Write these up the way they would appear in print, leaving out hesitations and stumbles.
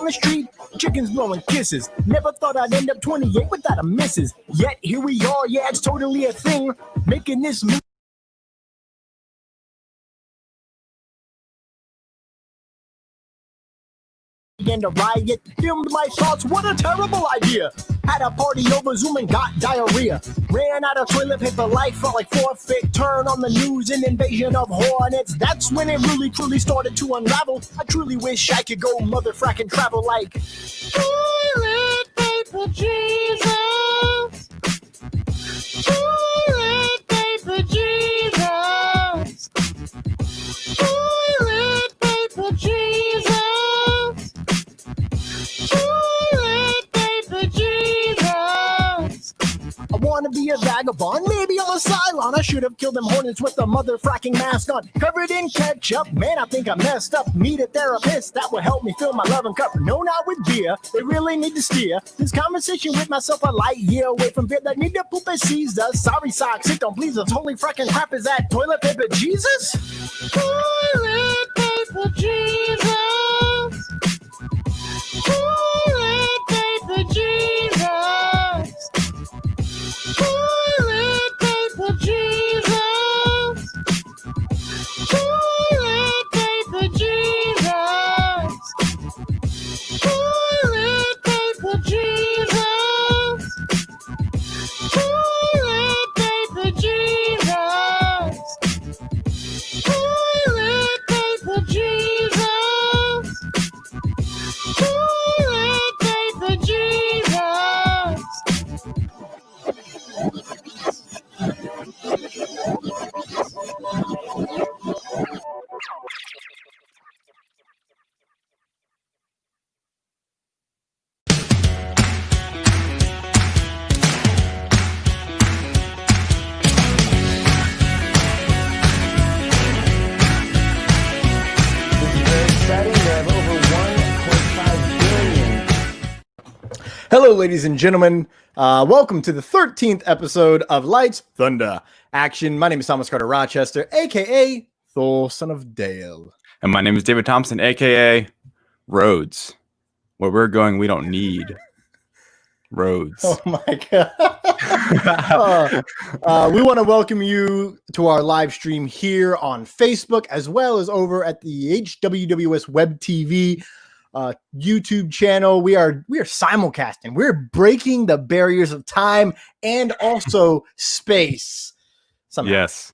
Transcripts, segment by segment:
the street, chickens blowing kisses. Never thought I'd end up 28 without a missus. Yet here we are, yeah, it's totally a thing. Making this movie. And a riot, filmed my thoughts, what a terrible idea. Had a party over Zoom and got diarrhea. Ran out of toilet paper, life felt like forfeit. Turn on the news, an invasion of hornets. That's when it really truly started to unravel. I truly wish I could go motherfracking travel like toilet paper Jesus. Toilet paper Jesus. Toilet paper Jesus. I wanna be a vagabond, maybe I'm a Cylon. I should have killed them hornets with the motherfracking mask on. Covered in ketchup, man, I think I messed up. Need a therapist that will help me fill my loving cup. No, not with beer, they really need to steer this conversation with myself a light year away from beer that need to poop and seize us. Sorry, socks, it don't please us. Holy fracking crap, is that toilet paper Jesus? Toilet paper Jesus. Toilet paper Jesus. Toilet paper Jesus. Toilet paper Jesus. Toilet paper Jesus. Toilet paper Jesus. Toilet paper Jesus. Toilet paper Jesus. Hello, ladies and gentlemen. Welcome to the 13th episode of Lights, Thunder, Action. My name is Thomas Carter Rochester, a.k.a. Thor, son of Dale. And my name is David Thompson, a.k.a. Roads. Where we're going, we don't need roads. Oh, my God. We want to welcome you to our live stream here on Facebook, as well as over at the HWWS WebTV YouTube channel. We are simulcasting. We're breaking the barriers of time and also space. Somehow. Yes.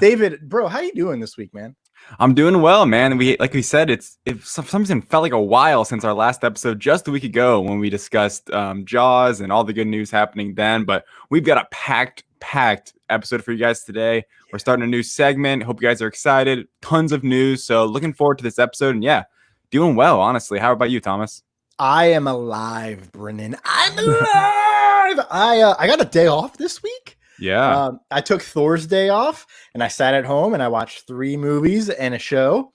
David, bro, how you doing this week, man? I'm doing well, man. Like we said, it for some reason felt like a while since our last episode, just a week ago when we discussed Jaws and all the good news happening then. But we've got a packed episode for you guys today. We're starting a new segment. Hope you guys are excited. Tons of news. So looking forward to this episode. And yeah, doing well, honestly. How about you, Thomas? I am alive, Brennan. I'm alive. I got a day off this week. Yeah. I took Thor's day off and I sat at home and I watched 3 movies and a show.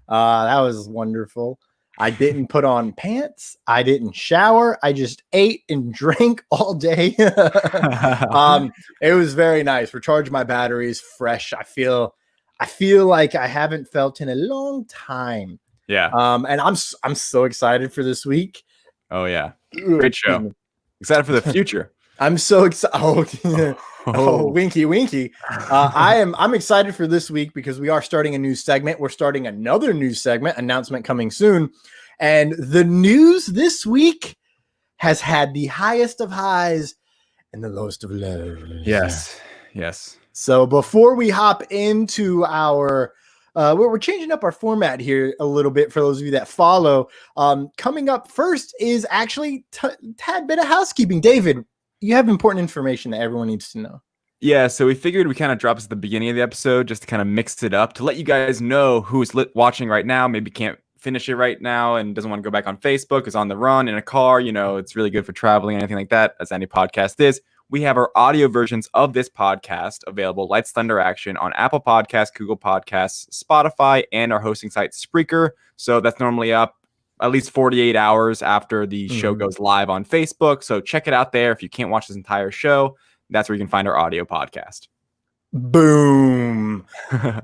That was wonderful. I didn't put on pants. I didn't shower. I just ate and drank all day. It was very nice. Recharged my batteries, fresh. I feel like I haven't felt in a long time. Yeah. And I'm so excited for this week. Oh yeah. Great show. Excited for the future. I'm so excited. Oh, winky. I'm excited for this week because we are starting a new segment. We're starting another new segment, announcement coming soon. And the news this week has had the highest of highs and the lowest of lows. Yes. So before we hop into our we're changing up our format here a little bit for those of you that follow. Coming up first is actually tad bit of housekeeping. David, you have important information that everyone needs to know. Yeah, so we figured we kind of drop this at the beginning of the episode just to kind of mix it up to let you guys know who's watching right now, maybe can't finish it right now and doesn't want to go back on Facebook, is on the run in a car. You know, it's really good for traveling, anything like that, as any podcast is. We have our audio versions of this podcast available, Lights, Thunder, Action, on Apple Podcasts, Google Podcasts, Spotify, and our hosting site, Spreaker. So that's normally up at least 48 hours after the show goes live on Facebook. So check it out there. If you can't watch this entire show, that's where you can find our audio podcast. Boom.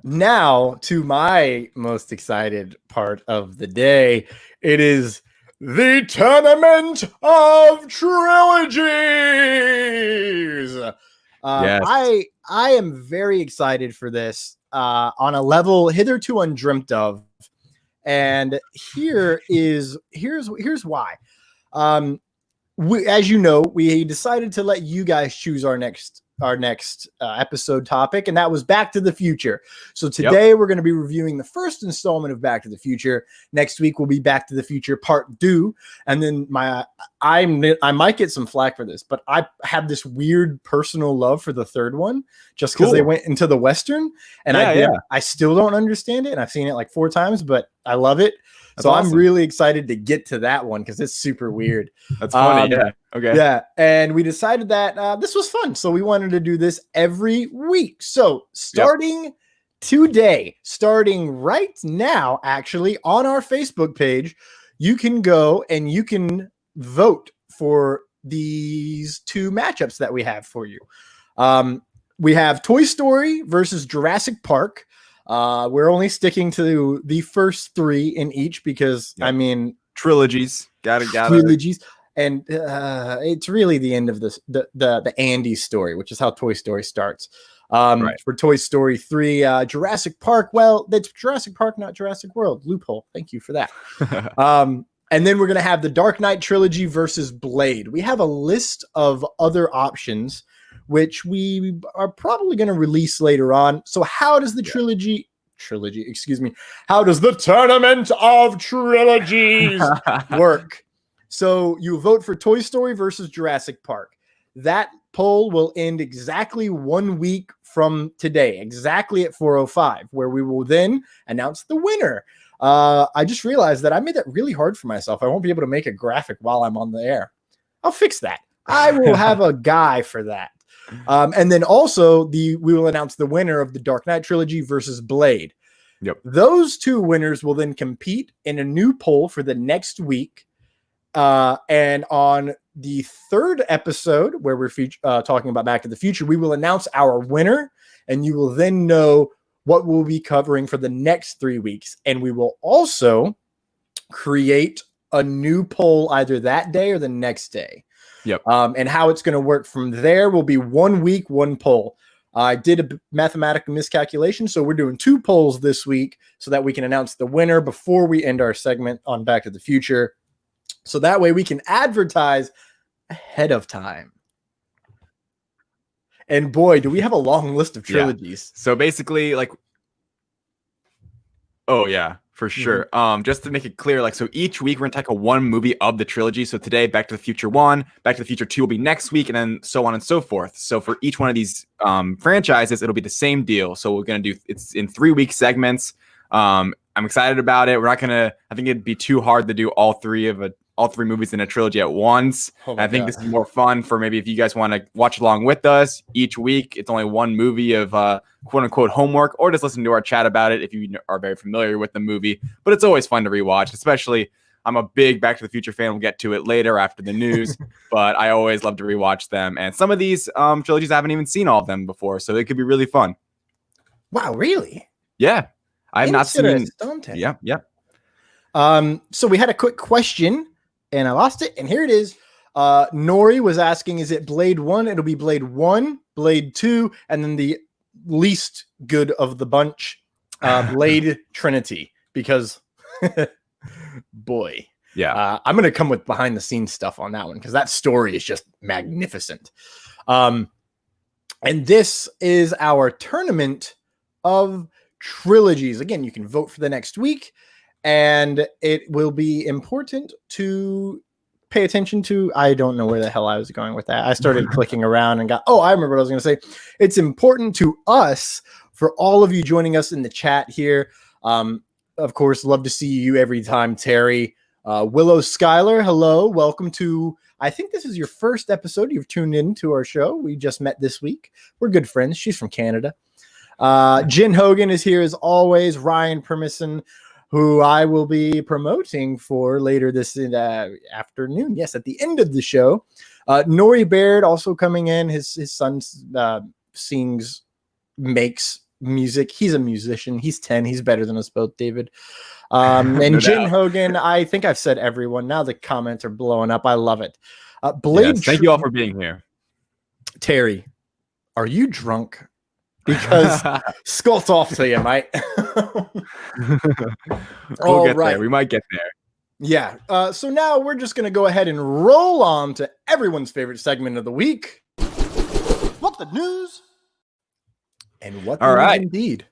Now to my most excited part of the day. It is the Tournament of Trilogies. Yes. I am very excited for this on a level hitherto undreamt of, and here's why. As you know, we decided to let you guys choose our next episode topic, and that was Back to the Future. So today we're going to be reviewing the first installment of Back to the Future. Next week will be Back to the Future Part 2, and then I might get some flack for this, but I have this weird personal love for the third one just because they went into the Western, and I still don't understand it, and I've seen it like 4 times, but I love it. So awesome. I'm really excited to get to that one because it's super weird. That's funny. Yeah. Okay. Yeah. And we decided that this was fun. So we wanted to do this every week. So starting today, starting right now, actually, on our Facebook page, you can go and you can vote for these 2 matchups that we have for you. We have Toy Story versus Jurassic Park. We're only sticking to the first 3 in each because I mean trilogies, gotta trilogies, and it's really the end of the Andy story, which is how Toy Story starts. For Toy Story 3, Jurassic Park. Well, that's Jurassic Park, not Jurassic World. Loophole. Thank you for that. And then we're gonna have the Dark Knight trilogy versus Blade. We have a list of other options, which we are probably going to release later on. So how does the trilogy, how does the Tournament of Trilogies work? So you vote for Toy Story versus Jurassic Park. That poll will end exactly 1 week from today, exactly at 4:05, where we will then announce the winner. I just realized that I made that really hard for myself. I won't be able to make a graphic while I'm on the air. I'll fix that. I will have a guy for that. And then also we will announce the winner of the Dark Knight trilogy versus Blade. Yep. Those 2 winners will then compete in a new poll for the next week. And on the 3rd episode, where we're talking about Back to the Future, we will announce our winner, and you will then know what we'll be covering for the next 3 weeks. And we will also create a new poll either that day or the next day. Yep. And how it's going to work from there will be 1 week, 1 poll. I did a mathematical miscalculation, so we're doing 2 polls this week so that we can announce the winner before we end our segment on Back to the Future. So that way we can advertise ahead of time. And boy, do we have a long list of trilogies. So basically, for sure. Just to make it clear, so each week we're gonna tackle 1 movie of the trilogy. So today, Back to the Future 1, Back to the Future 2 will be next week, and then so on and so forth. So for each one of these franchises, it'll be the same deal. So we're gonna do it's in 3-week segments. I'm excited about it. We're not gonna. I think it'd be too hard to do all 3 movies in a trilogy at once. I think this is more fun for maybe if you guys want to watch along with us each week. It's only 1 movie of quote unquote homework, or just listen to our chat about it if you are very familiar with the movie. But it's always fun to rewatch, especially I'm a big Back to the Future fan. We'll get to it later after the news, but I always love to rewatch them. And some of these trilogies, I haven't even seen all of them before, so it could be really fun. Wow, really? Yeah. I've not seen. Yeah. So we had a quick question, and I lost it, and here it is. Nori was asking, is it Blade 1? It'll be Blade 1, Blade 2, and then the least good of the bunch, Blade Trinity, because boy. Yeah. I'm going to come with behind the scenes stuff on that one because that story is just magnificent. And this is our Tournament of Trilogies. Again, you can vote for the next week, and it will be important to pay attention to. I don't know where the hell I was going with that. I started clicking around and I remember what I was going to say. It's important to us, for all of you joining us in the chat here. Of course, love to see you every time, Terry. Willow Schuyler, hello. Welcome to, I think this is your first episode you've tuned in to our show. We just met this week. We're good friends. She's from Canada. Jen Hogan is here as always. Ryan Permison, who I will be promoting for later this afternoon. Yes, at the end of the show. Nori Baird also coming in. His son makes music. He's a musician. He's 10. He's better than us both, David. And No Jin doubt. Hogan, I think I've said everyone. Now the comments are blowing up. I love it. Blade. Yes, thank you all for being here. Terry, are you drunk? Because skull's off to you, mate. We'll get there. We might get there. Yeah. So now we're just going to go ahead and roll on to everyone's favorite segment of the week. What the news? And what the news indeed.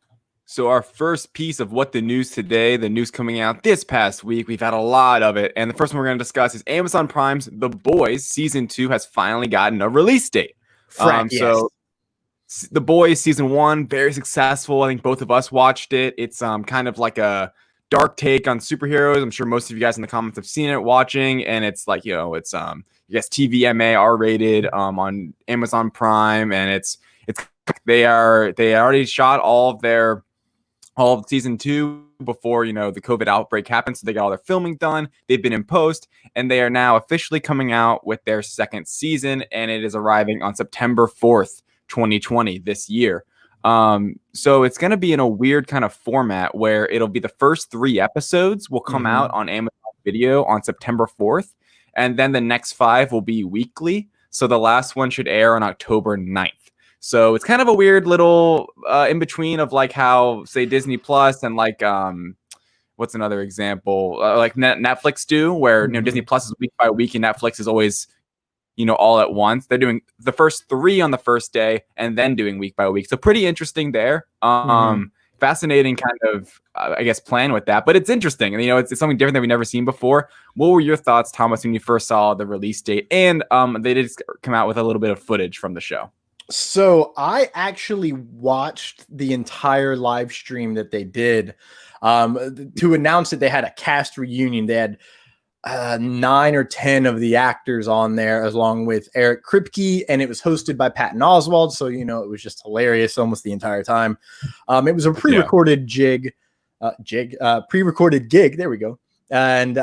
So our first piece of what the news today, the news coming out this past week, we've had a lot of it. And the first one we're going to discuss is Amazon Prime's The Boys Season 2 has finally gotten a release date. Yes. So The Boys Season 1, very successful. I think both of us watched it. It's kind of like a dark take on superheroes. I'm sure most of you guys in the comments have seen it, watching. And it's like, it's I guess TVMA R-rated on Amazon Prime. And it's they already shot all of season 2 before, the COVID outbreak happened. So they got all their filming done. They've been in post, and they are now officially coming out with their second season, and it is arriving on September 4th, 2020 this year. So it's going to be in a weird kind of format where it'll be the first 3 episodes will come out on Amazon Video on September 4th, and then the next 5 will be weekly. So the last one should air on October 9th. So it's kind of a weird little in between of like how, say, Disney Plus and like what's another example, like Netflix do, where Disney Plus is week by week and Netflix is always all at once. They're doing the first 3 on the first day and then doing week by week. So pretty interesting there. Fascinating kind of I guess plan with that, but it's interesting, and it's something different that we've never seen before. What were your thoughts, Thomas, when you first saw the release date? And they did come out with a little bit of footage from the show. So I actually watched the entire live stream that they did to announce that they had a cast reunion. They had 9 or 10 of the actors on there, along with Eric Kripke, and it was hosted by Patton Oswalt. So, it was just hilarious almost the entire time. It was a pre-recorded pre-recorded gig. There we go. And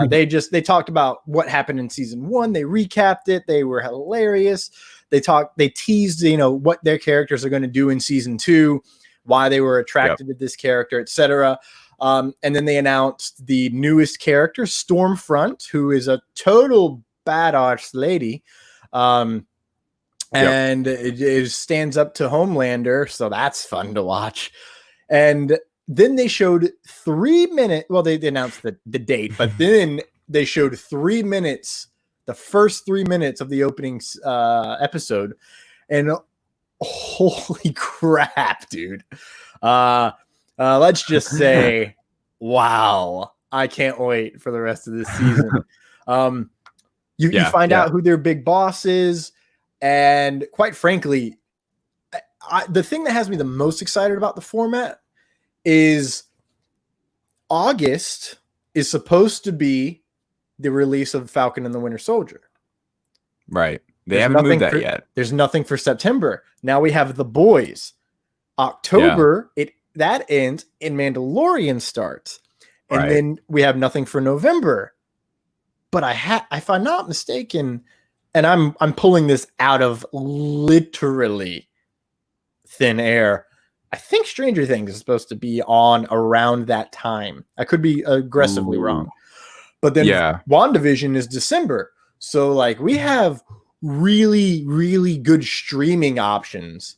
they talked about what happened in season 1. They recapped it. They were hilarious. They teased, what their characters are going to do in season 2, why they were attracted to this character, etc. And then they announced the newest character, Stormfront, who is a total badass lady. And it stands up to Homelander. So that's fun to watch. And then they showed 3 minutes. Well, they announced the date, but then they showed 3 minutes, the first 3 minutes of the opening episode. And holy crap, dude. Let's just say, wow, I can't wait for the rest of this season. You find out who their big boss is. And quite frankly, the thing that has me the most excited about the format is August is supposed to be the release of Falcon and the Winter Soldier. Right. They haven't moved that yet. There's nothing for September. Now we have The Boys. October, that ends and Mandalorian starts. And then we have nothing for November. But if I'm not mistaken, and I'm pulling this out of literally thin air, I think Stranger Things is supposed to be on around that time. I could be aggressively wrong. But then WandaVision is December. So like we have really, really good streaming options,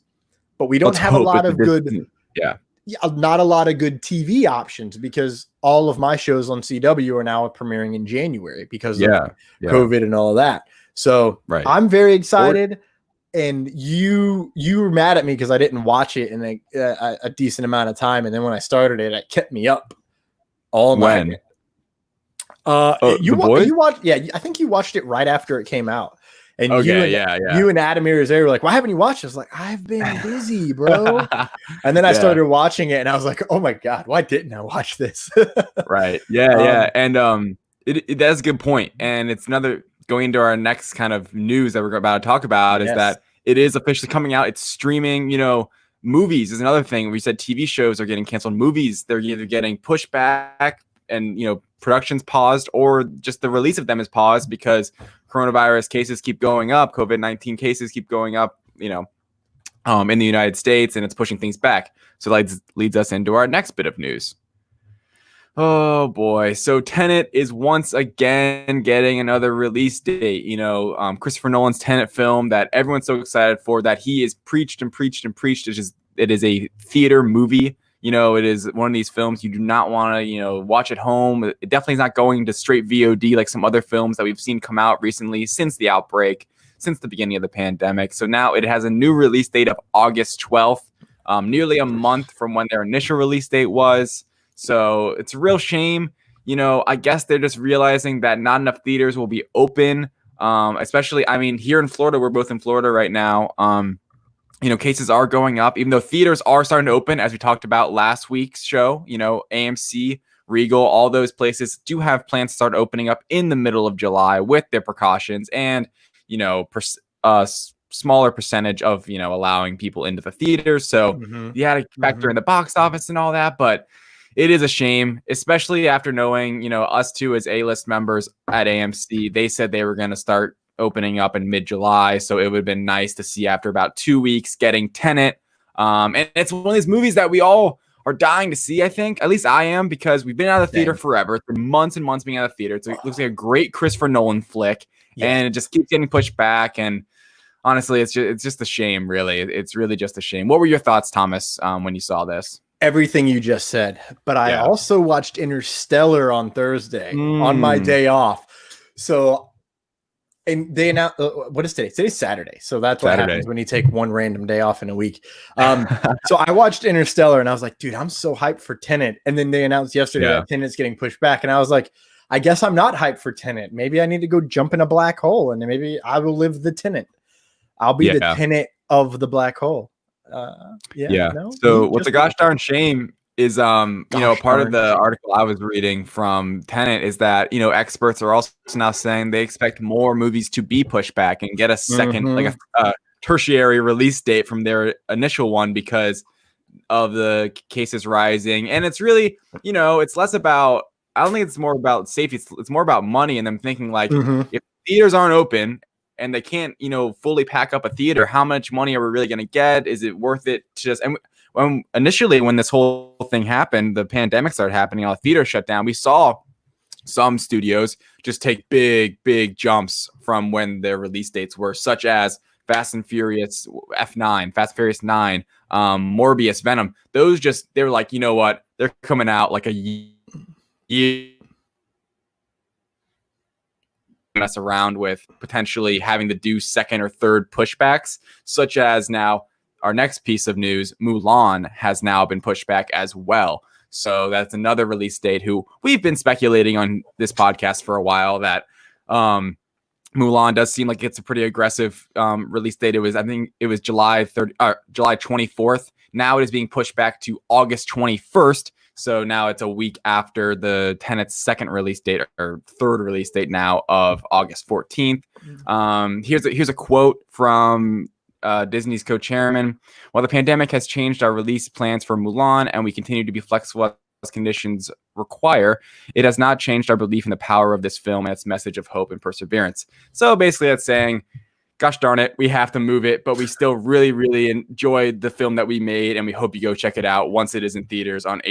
but we don't have a lot of good not a lot of good TV options, because all of my shows on CW are now premiering in January because of COVID and all of that. So I'm very excited. And you were mad at me because I didn't watch it in a decent amount of time. And then when I started it, it kept me up all night. You watched? Yeah, I think you watched it right after it came out. And you and Adamir were like, why haven't you watched it? I was like, I've been busy, bro. And then I started watching it and I was like, oh my God, why didn't I watch this? Right. Yeah. And that's a good point. And it's another going into our next kind of news that we're about to talk about is that it is officially coming out. It's streaming, movies is another thing. We said TV shows are getting canceled. Movies, they're either getting pushed back and, productions paused, or just the release of them is paused because coronavirus cases keep going up. COVID-19 cases keep going up, in the United States, and it's pushing things back. So that leads us into our next bit of news. Oh boy. So Tenet is once again getting another release date. Christopher Nolan's Tenet film that everyone's so excited for, that he is preached and preached and preached. It is a theater movie. It is one of these films you do not want to, watch at home. It definitely is not going to straight VOD like some other films that we've seen come out recently since the outbreak, since the beginning of the pandemic. So now it has a new release date of August 12th, nearly a month from when their initial release date was. So it's a real shame. I guess they're just realizing that not enough theaters will be open, especially, here in Florida. We're both in Florida right now. Cases are going up, even though theaters are starting to open, as we talked about last week's show. AMC, Regal, all those places do have plans to start opening up in the middle of July with their precautions and, smaller percentage of, allowing people into the theaters. So you had to factor in the box office and all that, but it is a shame, especially after knowing, us two as A-list members at AMC, they said they were going to start opening up in mid-July. So it would have been nice to see after about 2 weeks getting Tenet. And it's one of these movies that we all are dying to see, I think. At least I am, because we've been out of the theater forever. It's been months and months being out of the theater. It looks like a great Christopher Nolan flick. Yeah. And it just keeps getting pushed back. And honestly, it's just a shame, really. It's really just a shame. What were your thoughts, Thomas, when you saw this? Everything you just said, but I also watched Interstellar on Thursday on my day off. So, and they announced, what is today? Today's Saturday. So that's what happens when you take one random day off in a week. So I watched Interstellar and I was like, dude, I'm so hyped for Tenet. And then they announced yesterday that Tenet's getting pushed back. And I was like, I guess I'm not hyped for Tenet. Maybe I need to go jump in a black hole and maybe I will live the Tenet. I'll be the Tenet of the black hole. So what's a gosh darn shame is part of the article I was reading from Tenet is that experts are also now saying they expect more movies to be pushed back and get a second like a tertiary release date from their initial one because of the cases rising. And it's really it's less about, I don't think it's more about safety, it's more about money and them thinking like if theaters aren't open and they can't, fully pack up a theater, how much money are we really going to get? Is it worth it to just, and when this whole thing happened, the pandemic started happening, all the theaters shut down, we saw some studios just take big jumps from when their release dates were, such as Fast and Furious F9, Fast and Furious 9, Morbius, Venom. Those they were like, you know what? They're coming out like a year. Mess around with potentially having to do second or third pushbacks, such as now our next piece of news, Mulan has now been pushed back as well. So that's another release date who we've been speculating on this podcast for a while that Mulan does seem like it's a pretty aggressive release date. I think it was July 24th. Now it is being pushed back to August 21st. So now it's a week after the Tenet's second release date or third release date now of August 14th. Here's a quote from Disney's co-chairman. While the pandemic has changed our release plans for Mulan and we continue to be flexible as conditions require, it has not changed our belief in the power of this film and its message of hope and perseverance. So basically that's saying, gosh darn it, we have to move it, but we still really enjoyed the film that we made, and we hope you go check it out once it is in theaters on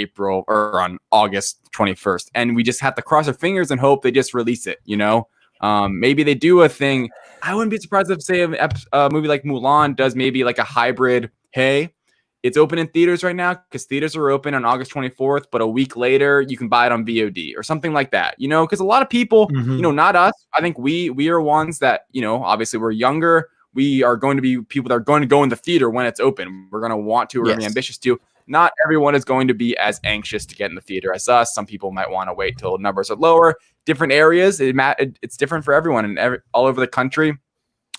August 21st. And we just have to cross our fingers and hope they just release it, Maybe they do a thing. I wouldn't be surprised if, say, a movie like Mulan does maybe like a hybrid, hey, it's open in theaters right now because theaters are open on August 24th, but a week later you can buy it on VOD or something like that, because a lot of people, not us. I think we are ones that, obviously we're younger. We are going to be people that are going to go in the theater when it's open. We're going to want to, we're going to be ambitious to. Not everyone is going to be as anxious to get in the theater as us. Some people might want to wait till numbers are lower. Different areas, it's different for everyone and all over the country,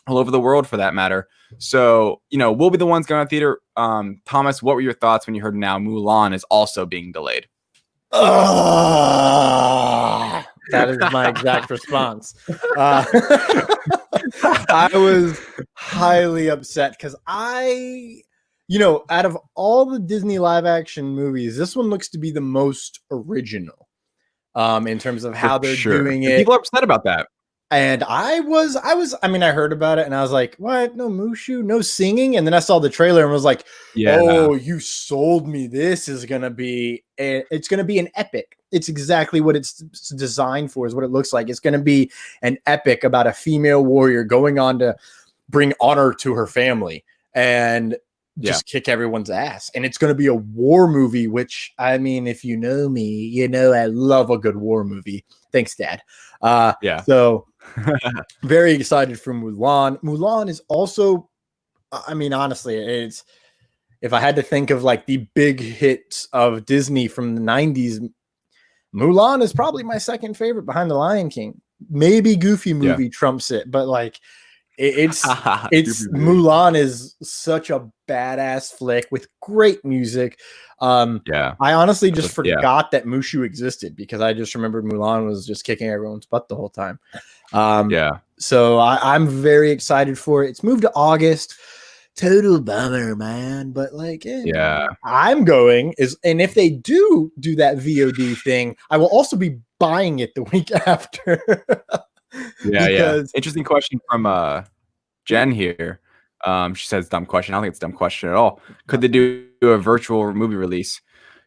all over the world for that matter. So, we'll be the ones going to theater. Thomas, what were your thoughts when you heard now Mulan is also being delayed? That is my exact response. I was highly upset because out of all the Disney live action movies, this one looks to be the most original in terms of how they're doing it. People are upset about that. And I mean, I heard about it and I was like, what? No Mushu, no singing. And then I saw the trailer and was like, oh, you sold me. This is going to be, it's going to be an epic. It's exactly what it's designed for, is what it looks like. It's going to be an epic about a female warrior going on to bring honor to her family and just kick everyone's ass. And it's going to be a war movie, which, I mean, if you know me, you know I love a good war movie. Thanks, Dad. So very excited for Mulan. Mulan is also, I mean, honestly, it's, if I had to think of like the big hits of Disney from the 90s, Mulan is probably my second favorite behind The Lion King. Maybe Goofy Movie trumps it, but like it's Mulan is such a badass flick with great music. I honestly just forgot that Mushu existed because I just remembered Mulan was just kicking everyone's butt the whole time. So I'm very excited for it. It's moved to August. Total bummer, man. But like, I'm going and if they do that VOD thing, I will also be buying it the week after. Interesting question from Jen here. She says dumb question. I don't think it's a dumb question at all. Could they do a virtual movie release?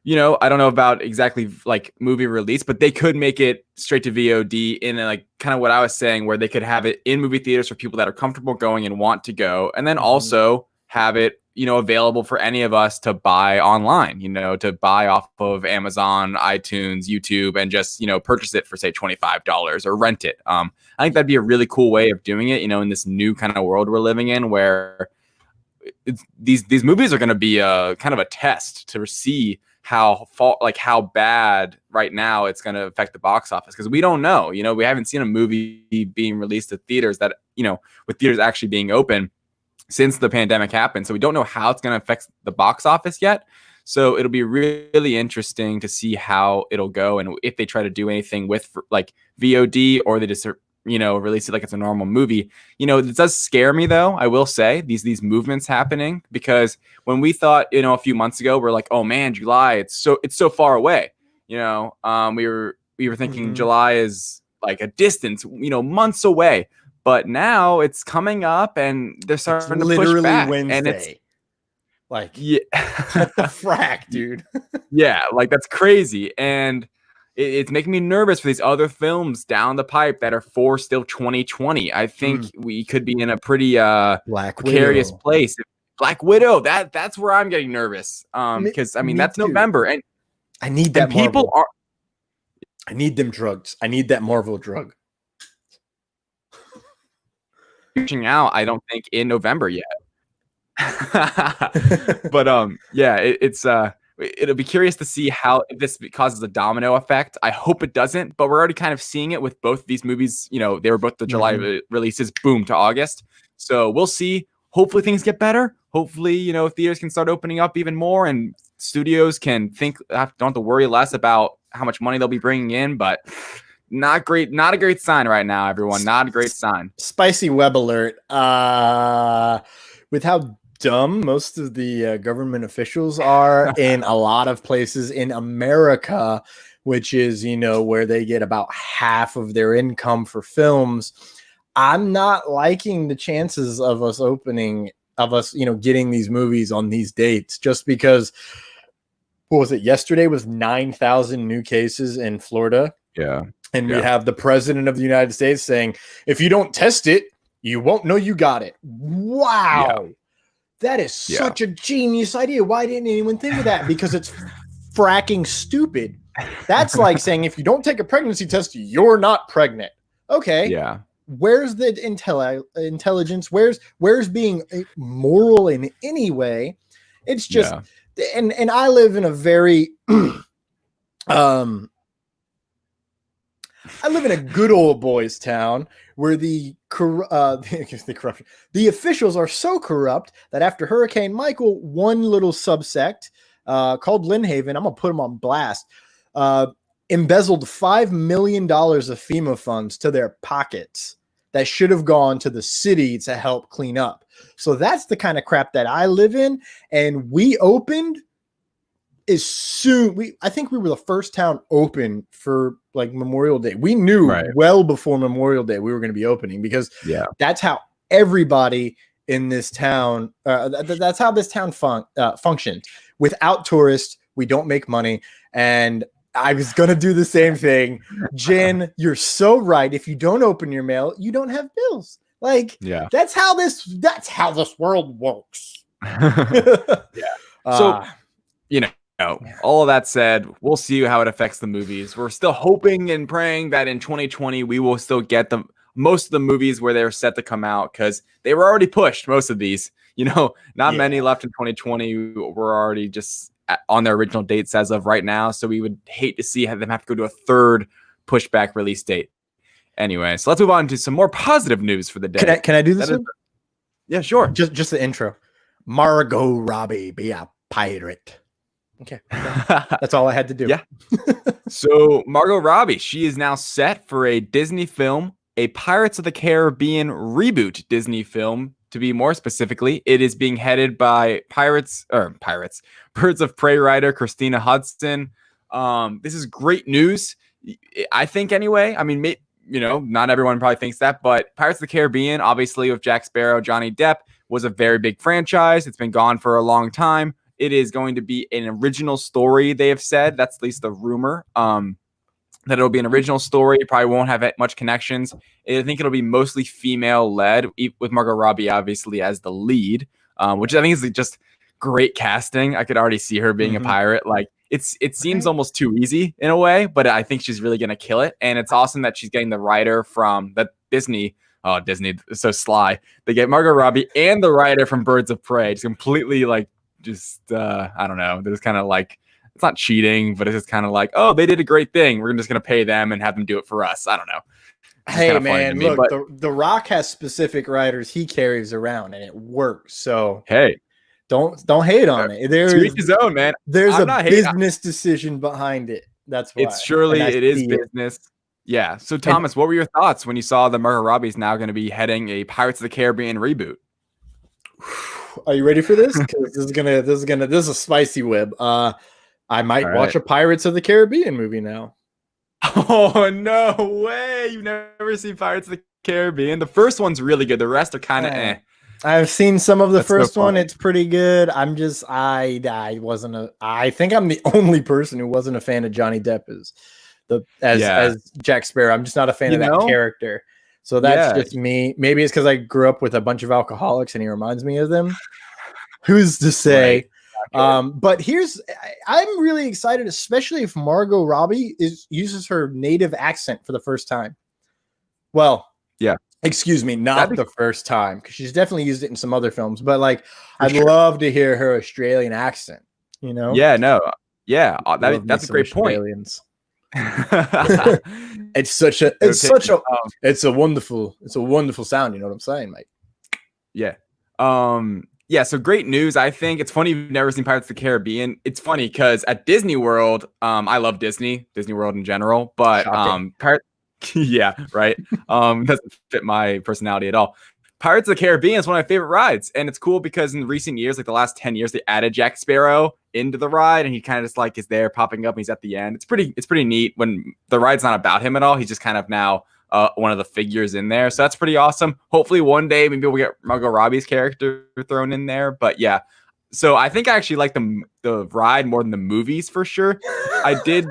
You know, I don't know about exactly like movie release, but they could make it straight to VOD in like kind of what I was saying, where they could have it in movie theaters for people that are comfortable going and want to go, and then also have it, you know, available for any of us to buy online, you know, to buy off of Amazon, iTunes, YouTube, and just, you know, purchase it for say $25 or rent it. I think that'd be a really cool way of doing it, you know, in this new kind of world we're living in, where these movies are going to be a kind of a test to see how bad right now it's going to affect the box office, because we don't know, you know, we haven't seen a movie being released to theaters that, you know, with theaters actually being open since the pandemic happened. So we don't know how it's going to affect the box office yet. So it'll be really interesting to see how it'll go, and if they try to do anything with like VOD, or they just, you know, release it like it's a normal movie. You know, it does scare me though, I will say, these movements happening, because when we thought, you know, a few months ago, we're like, oh man, July, it's so far away. You know, we were thinking July is like a distance, you know, months away. But now it's coming up, and they're starting to push back. Wednesday. And it's like, what the frack, dude? Like that's crazy. And it's making me nervous for these other films down the pipe that are for still 2020. I think we could be in a pretty precarious place. Black Widow, that's where I'm getting nervous. Because I mean that's too. November, and I need that. I need them drugs. I need that Marvel drug. Reaching out, I don't think in November yet. But it'll be curious to see how, if this causes a domino effect. I hope it doesn't, but we're already kind of seeing it with both these movies. You know, they were both the July releases, boom, to August. So we'll see. Hopefully things get better. Hopefully, you know, theaters can start opening up even more, and studios can don't have to worry less about how much money they'll be bringing in. But not a great sign right now, everyone. Not a great sign. Spicy web alert. With how dumb most of the government officials are in a lot of places in America, which is, you know, where they get about half of their income for films, I'm not liking the chances of us, you know, getting these movies on these dates, just because, what was it, yesterday was 9,000 new cases in Florida. And we have the president of the United States saying, if you don't test it, you won't know you got it. Wow. That is such a genius idea. Why didn't anyone think of that? Because it's fracking stupid. That's like saying, if you don't take a pregnancy test, you're not pregnant. Okay. Yeah. Where's the intelligence? Where's being moral in any way? It's just, and I live in a very, I live in a good old boys town where the corruption, the officials are so corrupt that after Hurricane Michael, one little subsect called Lynnhaven, I'm gonna put them on blast, embezzled $5 million of FEMA funds to their pockets that should have gone to the city to help clean up. So that's the kind of crap that I live in. And we opened as soon I think we were the first town open for like Memorial Day. We knew well before Memorial Day we were going to be opening, because that's how everybody in this town, that's how this town functioned. Without tourists, we don't make money. And I was going to do the same thing. Jen, you're so right. If you don't open your mail, you don't have bills. Like, that's how this world works. So, all of that said, we'll see how it affects the movies. We're still hoping and praying that in 2020 we will still get most of the movies where they're set to come out, because they were already pushed. Most of these, not many left in 2020 were already just on their original dates as of right now. So we would hate to see them have to go to a third pushback release date. Anyway, so let's move on to some more positive news for the day. Can I do this? Yeah, sure. Just the intro. Margot Robbie be a pirate. Okay. That's all I had to do. Yeah. So Margot Robbie, she is now set for a Disney film, a Pirates of the Caribbean reboot Disney film. To be more specifically, it is being headed by Birds of Prey writer Christina Hodson. This is great news, I think. Anyway, I mean, not everyone probably thinks that, but Pirates of the Caribbean, obviously with Jack Sparrow, Johnny Depp, was a very big franchise. It's been gone for a long time. It is going to be an original story, they have said. That's at least the rumor. That it'll be an original story. It probably won't have much connections. I think it'll be mostly female-led, with Margot Robbie obviously as the lead, which I think is just great casting. I could already see her being a pirate. Like, it seems almost too easy in a way, but I think she's really gonna kill it. And it's awesome that she's getting the writer from that Disney. Oh, Disney is so sly. They get Margot Robbie and the writer from Birds of Prey. It's completely I don't know. There's kind of like, it's not cheating, but it's just kind of like, oh, they did a great thing. We're just going to pay them and have them do it for us. I don't know. Hey, man, look, the Rock has specific writers he carries around, and it works. So, hey, don't hate on it. There's his own, man. There's a business decision behind it. That's why. It is business. Yeah. So, Thomas, what were your thoughts when you saw that Margot Robbie's now going to be heading a Pirates of the Caribbean reboot? Are you ready for this? Because this is a spicy web. I might watch a Pirates of the Caribbean movie now. Oh, no way. You've never seen Pirates of the Caribbean? The first one's really good. The rest are kind of eh. I've seen some of the first one. It's pretty good. I think I'm the only person who wasn't a fan of Johnny Depp as Jack Sparrow. I'm just not a fan of that character. So that's just me. Maybe it's because I grew up with a bunch of alcoholics and he reminds me of them. Who's to say? Right. But I'm really excited, especially if Margot Robbie uses her native accent for the first time. Well, excuse me, not the first time, because she's definitely used it in some other films. But I'd love to hear her Australian accent. Yeah, no, yeah, that's a great point. It's a wonderful sound. You know what I'm saying, mate? Yeah. Yeah, so great news. I think it's funny you've never seen Pirates of the Caribbean. It's funny because at Disney World, I love Disney World in general, but yeah, right. Doesn't fit my personality at all. Pirates of the Caribbean is one of my favorite rides, and it's cool because in recent years, like the last 10 years, they added Jack Sparrow into the ride, and he kind of just is there popping up, and he's at the end. It's pretty neat when the ride's not about him at all. He's just kind of now one of the figures in there. So that's pretty awesome. Hopefully one day maybe we'll get Margot Robbie's character thrown in there. But yeah, so I think I actually like the ride more than the movies for sure. I did.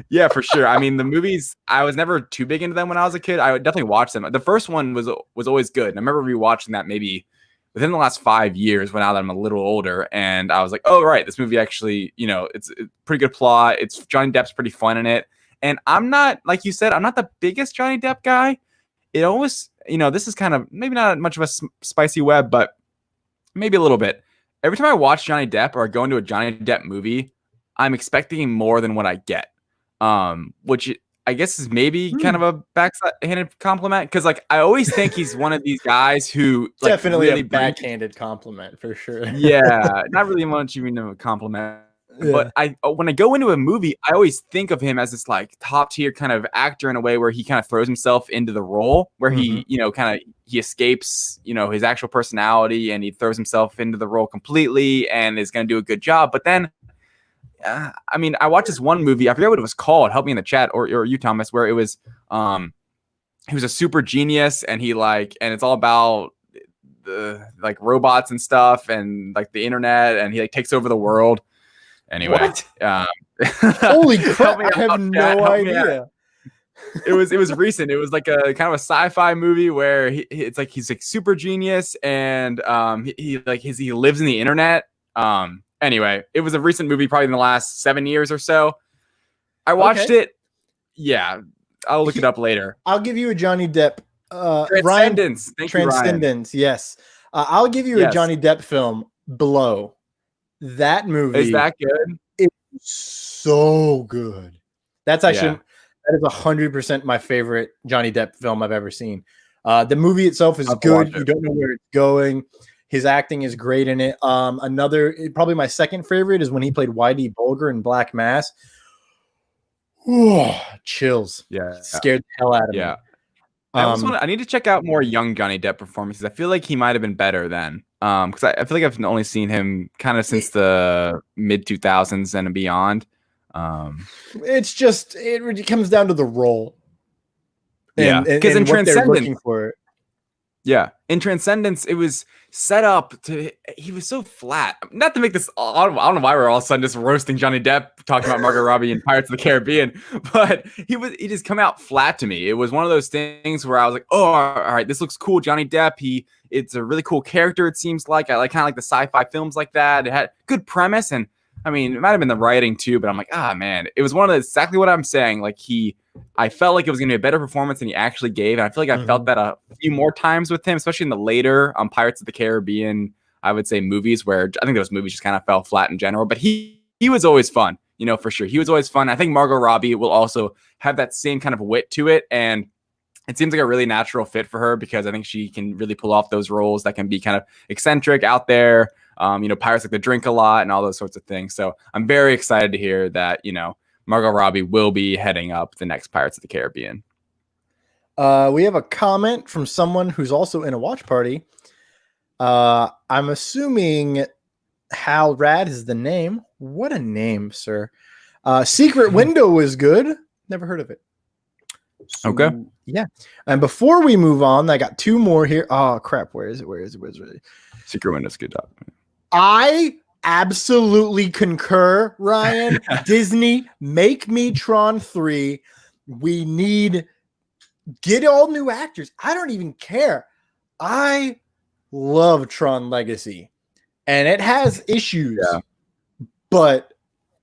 Yeah, for sure. I mean, the movies, I was never too big into them when I was a kid. I would definitely watch them. The first one was always good. And I remember rewatching that maybe within the last 5 years, when now that I'm a little older, and I was like, oh, right, this movie actually, it's a pretty good plot. It's Johnny Depp's pretty fun in it. And I'm not, like you said, I'm not the biggest Johnny Depp guy. It always, this is kind of maybe not much of a spicy web, but maybe a little bit. Every time I watch Johnny Depp or I go into a Johnny Depp movie, I'm expecting more than what I get, which I guess is maybe kind of a backhanded compliment, because I always think he's one of these guys who definitely really a backhanded compliment for sure. Yeah, not really much even of a compliment. Yeah. But when I go into a movie, I always think of him as this top tier kind of actor in a way where he kind of throws himself into the role, where he he escapes his actual personality and he throws himself into the role completely and is going to do a good job. But then I mean, I watched this one movie. I forget what it was called. Help me in the chat, or you, Thomas, where it was he was a super genius, and and it's all about the like robots and stuff, and like the internet, and he like takes over the world. Anyway, holy crap! I have no idea. It was recent. It was like a kind of a sci-fi movie where he's like super genius, and he lives in the internet. Anyway, it was a recent movie, probably in the last 7 years or so. I watched it. Yeah, I'll look it up later. I'll give you a Johnny Depp. Transcendence. Transcendence. Yes. I'll give you a Johnny Depp film. Blow. That movie is that good? It's so good. That's actually that is 100% my favorite Johnny Depp film I've ever seen. The movie itself is good. You don't know where it's going. His acting is great in it. Probably my second favorite is when he played Whitey Bulger in Black Mass. Ooh, chills. Yeah, scared the hell out of me. Yeah. I need to check out more young Johnny Depp performances. I feel like he might have been better then. Because I feel like I've only seen him kind of since the mid 2000s and beyond. It's just it comes down to the role. Because in Transcendence, in Transcendence, it was set up to. He was so flat. Not to make this. I don't know why we're all of a sudden just roasting Johnny Depp, talking about Margot Robbie and Pirates of the Caribbean, but he just come out flat to me. It was one of those things where I was like, oh, all right, this looks cool, Johnny Depp. It's a really cool character. It seems like I kind of like the sci-fi films like that. It had good premise, and I mean, it might have been the writing too, but I'm like, man, it was one of exactly what I'm saying. Like I felt like it was going to be a better performance than he actually gave. And I feel like I felt that a few more times with him, especially in the later Pirates of the Caribbean, I would say, movies, where I think those movies just kind of fell flat in general. But he was always fun, for sure. He was always fun. I think Margot Robbie will also have that same kind of wit to it. And it seems like a really natural fit for her because I think she can really pull off those roles that can be kind of eccentric out there. Pirates like to drink a lot and all those sorts of things. So I'm very excited to hear that, Margot Robbie will be heading up the next Pirates of the Caribbean. We have a comment from someone who's also in a watch party. I'm assuming Hal Rad is the name. What a name, sir. Secret Window is good. Never heard of it. So, okay. Yeah. And before we move on, I got two more here. Oh, crap. Where is it? Secret Window's good. I absolutely concur, Ryan. Disney, make me Tron 3. We need get all new actors. I don't even care. I love Tron Legacy, and it has issues, but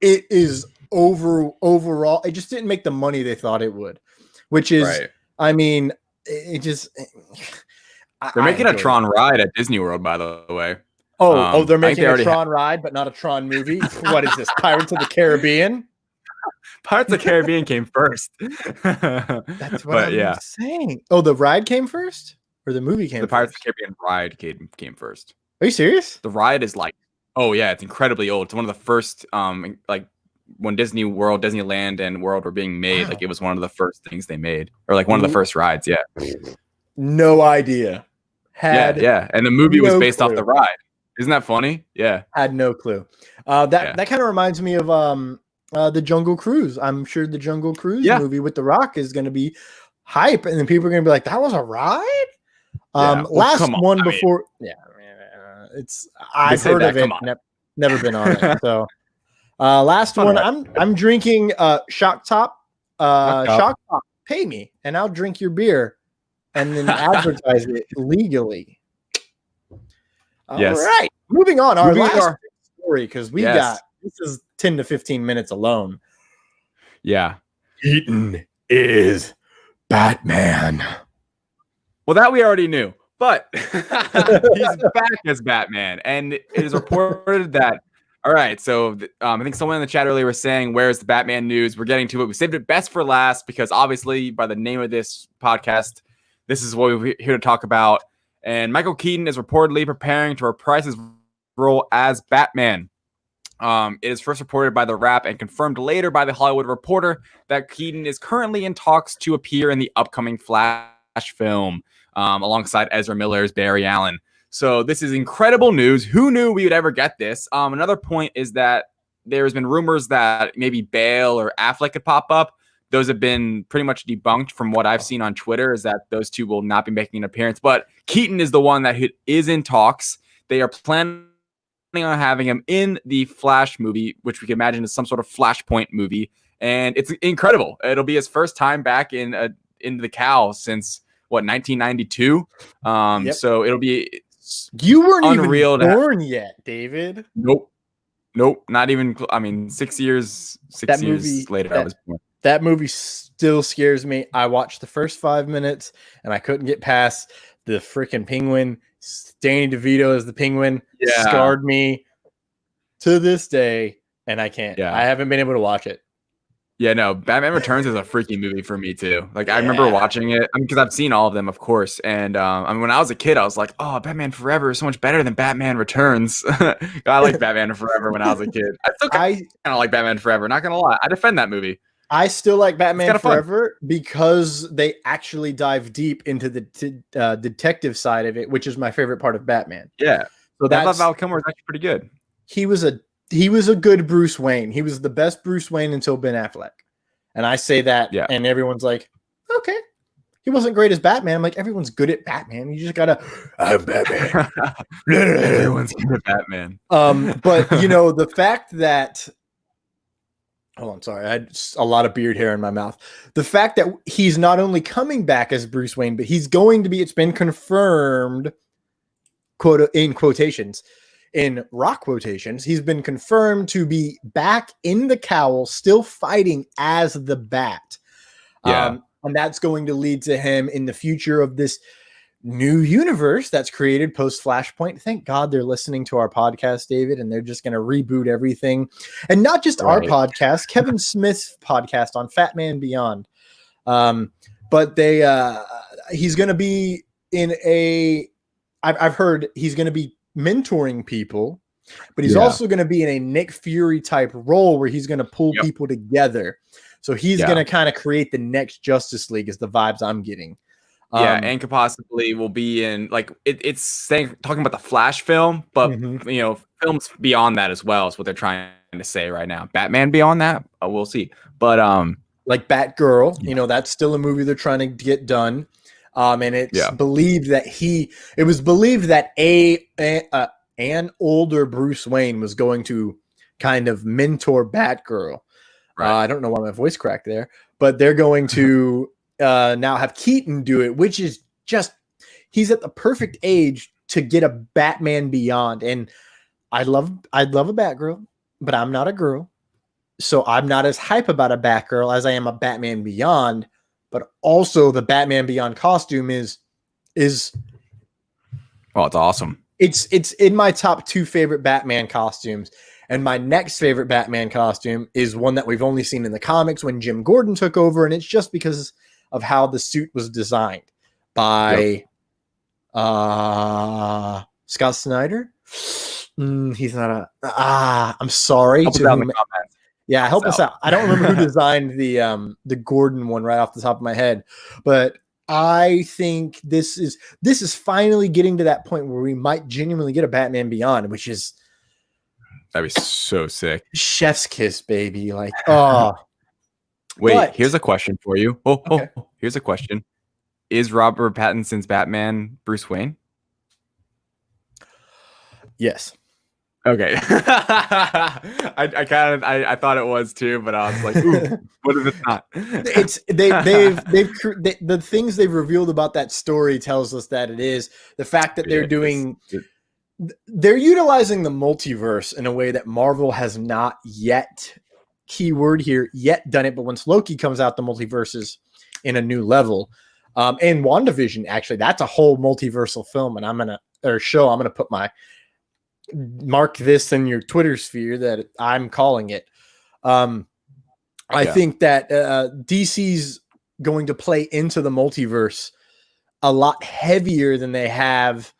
it is overall. It just didn't make the money they thought it would, which is, I mean, it just. They're making a Tron ride at Disney World, by the way. They're making a Tron ride, but not a Tron movie. What is this? Pirates of the Caribbean? Pirates of the Caribbean came first. That's what I'm saying. Oh, the ride came first? Or the movie came first? The Pirates of the Caribbean ride came first. Are you serious? The ride is it's incredibly old. It's one of the first, when Disney World, Disneyland, and World were being made, it was one of the first things they made. Or one of the first rides, No idea. And the movie was based off the ride. Isn't that funny? Yeah. Had no clue. That kind of reminds me of the Jungle Cruise. I'm sure the Jungle Cruise movie with The Rock is going to be hype, and then people are going to be like, "That was a ride." Last one before, I've heard of it. Never been on it. So last one, I'm drinking Shock Top. Shock Top, pay me, and I'll drink your beer, and then advertise it legally. All right, moving on. Our last story, because we got this is 10 to 15 minutes alone. Yeah, Keaton is Batman. Well, that we already knew, but he's back as Batman, and it is reported that. All right, so I think someone in the chat earlier was saying, "Where's the Batman news?" We're getting to it. We saved it best for last because obviously, by the name of this podcast, this is what we're here to talk about. And Michael Keaton is reportedly preparing to reprise his role as Batman. It is first reported by The Wrap and confirmed later by The Hollywood Reporter that Keaton is currently in talks to appear in the upcoming Flash film alongside Ezra Miller's Barry Allen. So this is incredible news. Who knew we would ever get this? Another point is that there's been rumors that maybe Bale or Affleck could pop up. Those have been pretty much debunked from what I've seen on Twitter, is that those two will not be making an appearance. But Keaton is the one that is in talks. They are planning on having him in the Flash movie, which we can imagine is some sort of Flashpoint movie. And it's incredible. It'll be his first time back in the cowl since, 1992? Yep. So it'll be You weren't unreal even born yet, David. Nope, not even. I mean, 6 years. Years later, I was born. That movie still scares me. I watched the first 5 minutes and I couldn't get past the freaking penguin. Danny DeVito as the penguin scarred me to this day, and I can't. Yeah. I haven't been able to watch it. Yeah, no, Batman Returns is a freaky movie for me too. Like, I remember watching it, because I've seen all of them, of course. And when I was a kid, I was like, "Oh, Batman Forever is so much better than Batman Returns." I liked Batman Forever when I was a kid. I still kind of like Batman Forever. Not gonna lie, I defend that movie. I still like Batman Forever because they actually dive deep into the detective side of it, which is my favorite part of Batman. Yeah, so I thought Val Kilmer was actually pretty good. He was a good Bruce Wayne. He was the best Bruce Wayne until Ben Affleck. And I say that, and everyone's like, okay. He wasn't great as Batman. I'm like, everyone's good at Batman. You just gotta, I'm Batman. Everyone's good at Batman. But, the fact that, hold on, sorry, I had a lot of beard hair in my mouth. The fact that he's not only coming back as Bruce Wayne, but he's going to be, it's been confirmed, quote, in quotations, in rock quotations, he's been confirmed to be back in the cowl, still fighting as the Bat. And that's going to lead to him in the future of this new universe that's created post Flashpoint. Thank God they're listening to our podcast, David, and they're just going to reboot everything. And not just our podcast, Kevin Smith's podcast on Fat Man Beyond. But he's going to be in I've heard he's going to be mentoring people, but he's also going to be in a Nick Fury type role where he's going to pull people together. So he's going to kind of create the next Justice League is the vibes I'm getting. And could possibly will be in, like, it's talking about the Flash film, but films beyond that as well is what they're trying to say right now. Batman beyond that, we'll see. But like Batgirl, that's still a movie they're trying to get done. And it's believed that it was believed that an older Bruce Wayne was going to kind of mentor Batgirl. I don't know why my voice cracked there, but they're going to now have Keaton do it, which is just, he's at the perfect age to get a Batman Beyond. And I'd love a Batgirl, but I'm not a girl. So I'm not as hype about a Batgirl as I am a Batman Beyond. But also the Batman Beyond costume is it's awesome. It's in my top 2 favorite Batman costumes. And my next favorite Batman costume is one that we've only seen in the comics when Jim Gordon took over. And it's just because of how the suit was designed by Scott Snyder. He's not I'm sorry. Yeah, help us out. I don't remember who designed the Gordon one right off the top of my head, but I think this is finally getting to that point where we might genuinely get a Batman Beyond, which is that'd be so sick. Chef's kiss, baby. Like, wait, here's a question for you. Here's a question. Is Robert Pattinson's Batman Bruce Wayne? Yes. Okay. I thought it was too, but I was like, ooh, what if it's not? The things they've revealed about that story tells us that it is. The fact that they're utilizing the multiverse in a way that Marvel has not yet, keyword here, yet done it. But once Loki comes out, the multiverse is in a new level. And WandaVision, actually, that's a whole multiversal film, and I'm gonna put mark this in your Twitter sphere that I'm calling it. I think that DC's going to play into the multiverse a lot heavier than they have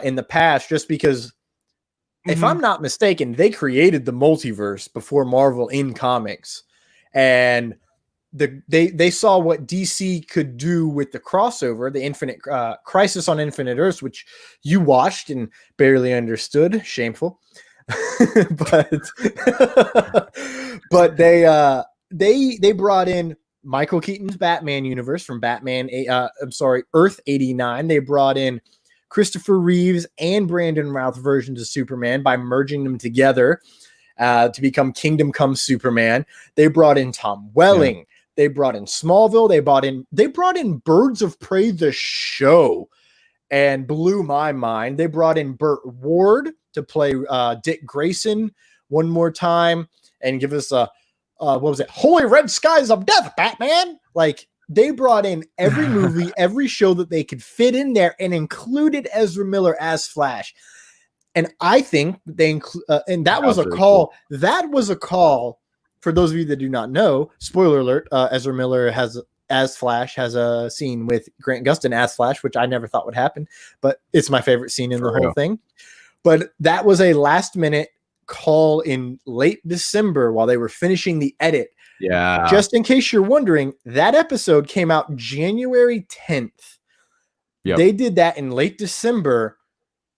in the past, just because if I'm not mistaken, they created the multiverse before Marvel in comics, and they saw what DC could do with the crossover, the Infinite Crisis on Infinite Earths, which you watched and barely understood. Shameful. but but they brought in Michael Keaton's Batman universe from Earth 89. They brought in Christopher Reeves and Brandon Routh versions of Superman by merging them together to become Kingdom Come Superman. They brought in Tom Welling. Yeah. They brought in Smallville. They brought in Birds of Prey, the show, and blew my mind. They brought in Burt Ward to play Dick Grayson one more time and give us a what was it? Holy Red Skies of Death, Batman. Like, they brought in every movie, every show that they could fit in there and included Ezra Miller as Flash. And I think they and that was a call. Cool. That was a call for those of you that do not know. Spoiler alert: Ezra Miller as Flash has a scene with Grant Gustin as Flash, which I never thought would happen, but it's my favorite scene in the whole thing. But that was a last minute call in late December while they were finishing the edit. Yeah. Just in case you're wondering, that episode came out January 10th. Yep. They did that in late December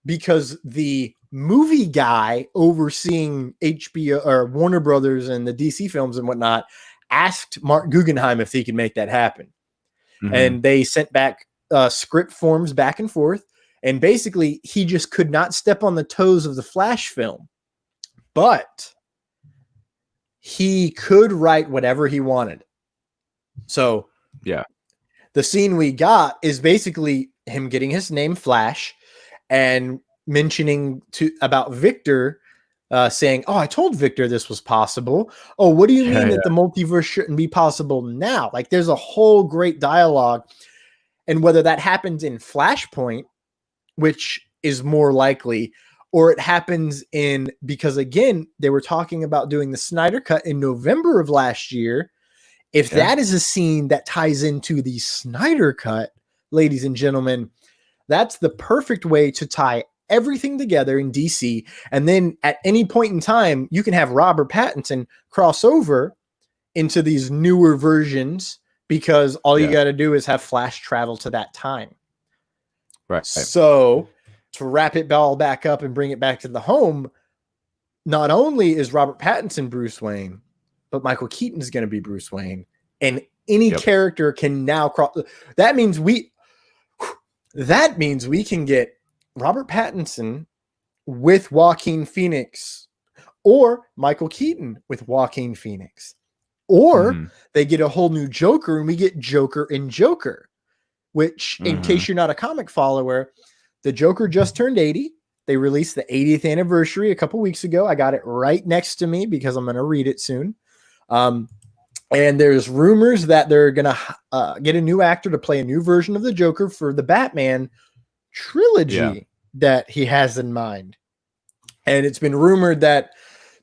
because the movie guy overseeing HBO or Warner Brothers and the DC films and whatnot asked Mark Guggenheim if he could make that happen. Mm-hmm. And they sent back script forms back and forth. And basically he just could not step on the toes of the Flash film. But he could write whatever he wanted. So yeah, the scene we got is basically him getting his name Flash and mentioning about Victor, saying, "Oh, I told Victor this was possible. Oh, what do you mean that the multiverse shouldn't be possible now?" Like, there's a whole great dialogue, and whether that happens in Flashpoint, which is more likely, or it happens because again, they were talking about doing the Schneider Cut in November of last year. If that is a scene that ties into the Schneider Cut, ladies and gentlemen, that's the perfect way to tie everything together in DC. And then at any point in time, you can have Robert Pattinson cross over into these newer versions because all you got to do is have Flash travel to that time. Right. So to wrap it all back up and bring it back to the home, not only is Robert Pattinson Bruce Wayne, but Michael Keaton is going to be Bruce Wayne, and any character can now cross. That means we can get Robert Pattinson with Joaquin Phoenix, or Michael Keaton with Joaquin Phoenix, or they get a whole new Joker and we get Joker and Joker, which in case you're not a comic follower, the Joker just turned 80. They released the 80th anniversary a couple weeks ago. I got it right next to me because I'm going to read it soon. And there's rumors that they're going to get a new actor to play a new version of the Joker for the Batman trilogy that he has in mind. And it's been rumored that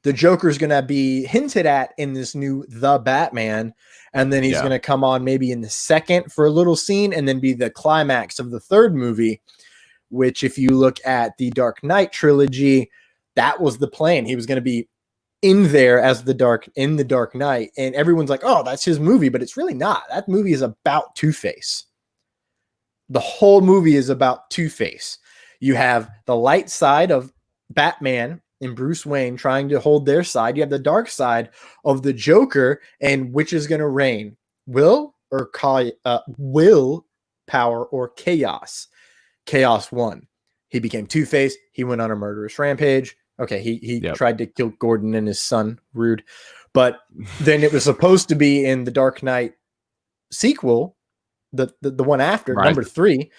the Joker is going to be hinted at in this new The Batman. And then he's going to come on maybe in the second for a little scene and then be the climax of the third movie. Which, if you look at the Dark Knight trilogy, that was the plan. He was going to be in there as the Dark Knight, and everyone's like, "Oh, that's his movie," but it's really not. That movie is about Two-Face. The whole movie is about Two-Face. You have the light side of Batman and Bruce Wayne trying to hold their side. You have the dark side of the Joker, and which is going to reign? Will power or chaos? Chaos won. He became Two-Face. He went on a murderous rampage. Okay, he tried to kill Gordon and his son. Rude. But then it was supposed to be in the Dark Knight sequel, the one after, number 3.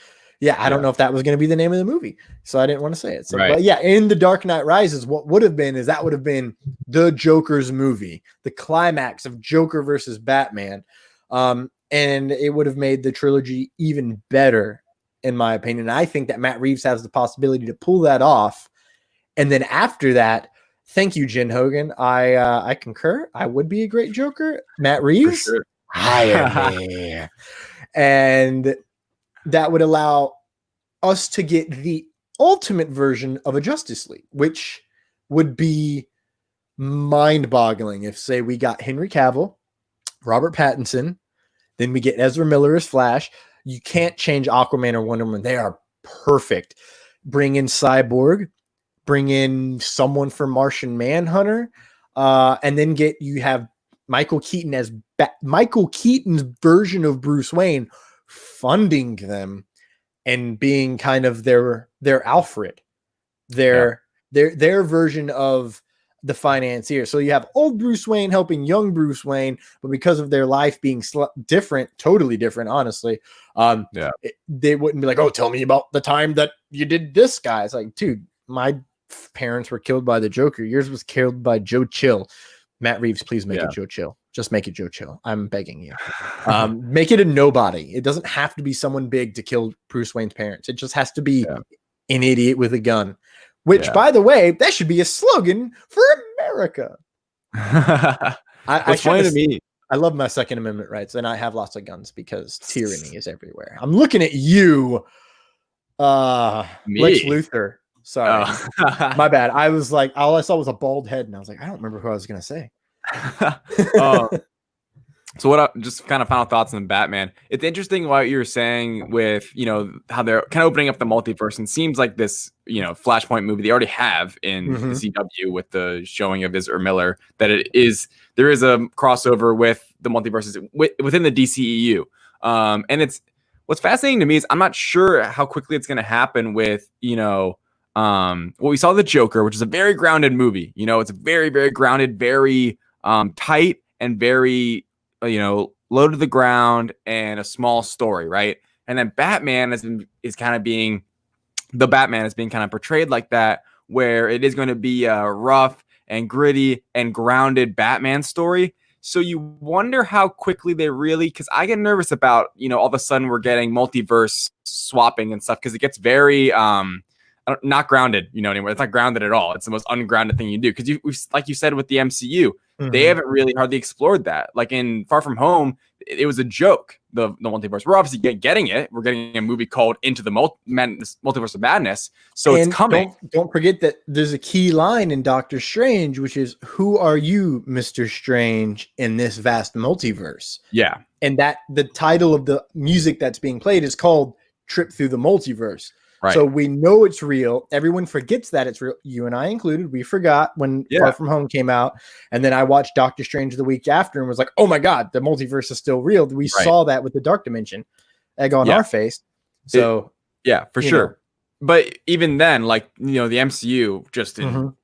Yeah, I don't know if that was going to be the name of the movie, so I didn't want to say it. So, but yeah, in the Dark Knight Rises, what would have been is that would have been the Joker's movie, the climax of Joker versus Batman, and it would have made the trilogy even better, in my opinion. I think that Matt Reeves has the possibility to pull that off. And then after that, thank you, Jen Hogan. I concur. I would be a great Joker. Matt Reeves, for sure. Hire me. And that would allow us to get the ultimate version of a Justice League, which would be mind-boggling if, say, we got Henry Cavill, Robert Pattinson, then we get Ezra Miller as Flash. You can't change Aquaman or Wonder Woman. They are perfect. Bring in Cyborg, bring in someone for Martian Manhunter, and then you have Michael Keaton as Michael Keaton's version of Bruce Wayne, funding them and being kind of their Alfred, their version of the financier. So you have old Bruce Wayne helping young Bruce Wayne, but because of their life being totally different, honestly, they wouldn't be like, oh, tell me about the time that you did this, guy. It's like, dude, my parents were killed by the Joker. Yours was killed by Joe Chill. Matt Reeves, please make it Joe Chill. Just make it Joe Chill. I'm begging you. Make it a nobody. It doesn't have to be someone big to kill Bruce Wayne's parents. It just has to be an idiot with a gun. Which, by the way, that should be a slogan for America. It's funny to me. I love my Second Amendment rights, and I have lots of guns because tyranny is everywhere. I'm looking at you, Lex Luthor. Sorry, my bad. I was like, all I saw was a bald head, and I was like, I don't remember who I was going to say. So what just kind of final thoughts on Batman. It's interesting what you were saying with, how they're kind of opening up the multiverse, and seems like this, Flashpoint movie they already have in the CW with the showing of Ezra Miller, that there is a crossover with the multiverses within the DCEU. And what's fascinating to me is I'm not sure how quickly it's going to happen with, we saw the Joker, which is a very grounded movie. It's a very, very grounded, very tight, and very, low to the ground, and a small story, right? And then Batman is kind of being portrayed like that, where it is going to be a rough and gritty and grounded Batman story. So you wonder how quickly they really, because I get nervous about, all of a sudden we're getting multiverse swapping and stuff, because it gets very not grounded, anymore. It's not grounded at all. It's the most ungrounded thing you do, because like you said with the MCU, they haven't really hardly explored that. Like in Far From Home, it was a joke, the multiverse. We're obviously getting it. We're getting a movie called Into the Multiverse of Madness, so it's coming. Don't forget that there's a key line in Doctor Strange, which is, "Who are you, Mr. Strange, in this vast multiverse?" Yeah, and that the title of the music that's being played is called "Trip Through the Multiverse." Right. So we know it's real. Everyone forgets that it's real. You and I included. We forgot when Far From Home came out. And then I watched Doctor Strange the week after and was like, oh my God, the multiverse is still real. We saw that with the Dark Dimension egg on our face. So for sure. But even then, like, the MCU just didn't,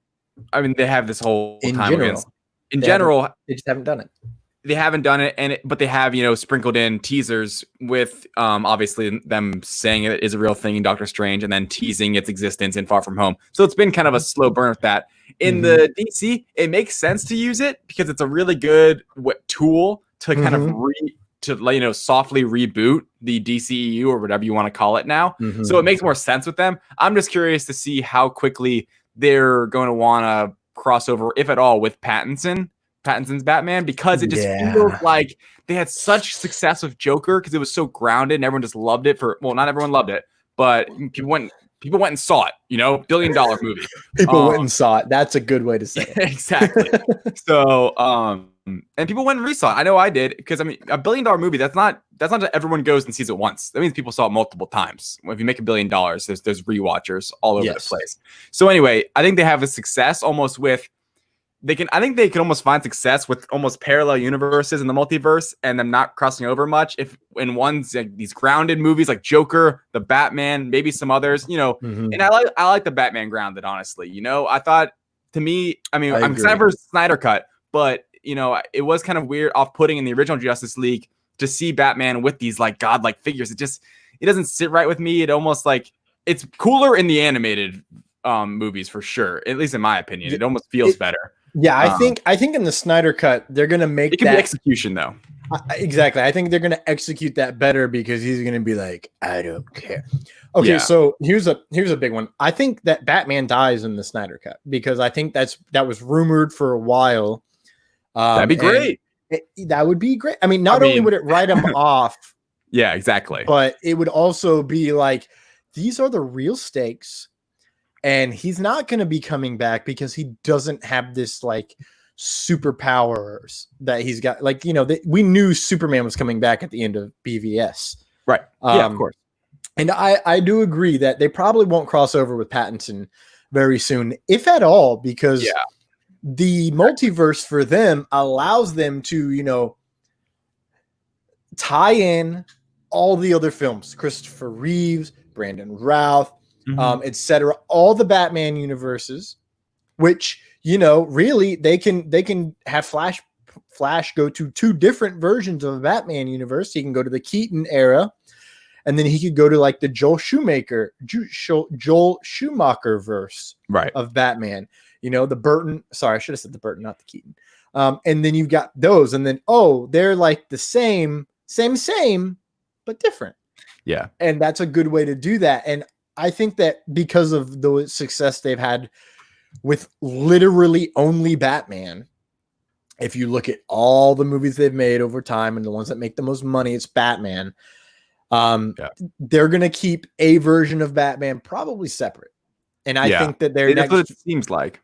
I mean, they have this whole time in general, they just haven't done it. They haven't done it, but they have, sprinkled in teasers with obviously them saying it is a real thing in Doctor Strange, and then teasing its existence in Far From Home. So it's been kind of a slow burn with that. In the DC, it makes sense to use it because it's a really good tool to kind of softly reboot the DCEU or whatever you want to call it now. So it makes more sense with them. I'm just curious to see how quickly they're going to want to cross over, if at all, with Pattinson's Batman, because it just feels like they had such success with Joker because it was so grounded and everyone just loved it not everyone loved it, but people went and saw it, $1 billion movie. People went and saw it. That's a good way to say it. Exactly. So, and people went and resaw it. I know I did, because I mean, $1 billion movie, that's not that everyone goes and sees it once. That means people saw it multiple times. If you make $1 billion, there's rewatchers all over the place. So anyway, I think they have a success almost with, I think they can almost find success with almost parallel universes in the multiverse and them not crossing over much. If in one's like these grounded movies like Joker, the Batman, maybe some others, and I like the Batman grounded, honestly. I thought, to me, I mean, I'm excited for Schneider Cut, but it was kind of weird, off-putting in the original Justice League to see Batman with these like godlike figures. It doesn't sit right with me. It almost like, it's cooler in the animated movies for sure, at least in my opinion. It almost feels better. Yeah, I think in the Schneider Cut, they're going to make it can be execution, though. Exactly. I think they're going to execute that better because he's going to be like, I don't care. Okay, so here's a big one. I think that Batman dies in the Schneider Cut because I think that was rumored for a while. That'd be great. That would be great. I mean, only would it write him off. Yeah, exactly. But it would also be like, these are the real stakes. And he's not going to be coming back because he doesn't have this like superpowers that he's got. Like, we knew Superman was coming back at the end of BVS. Right. Yeah, of course. And I do agree that they probably won't cross over with Pattinson very soon, if at all, because the multiverse for them allows them to, you know, tie in all the other films, Christopher Reeves, Brandon Routh, etc., all the Batman universes, which, you know, really they can have Flash go to two different versions of a Batman universe. He can go to the Keaton era, and then he could go to like the Joel Schumacher verse of Batman. You know, the Burton. Sorry, I should have said the Burton, not the Keaton. And then you've got those, and then they're like the same, but different. Yeah, and that's a good way to do that. And I think that because of the success they've had with literally only Batman, if you look at all the movies they've made over time and the ones that make the most money, it's Batman. They're going to keep a version of Batman probably separate. And I think that that's what it seems like.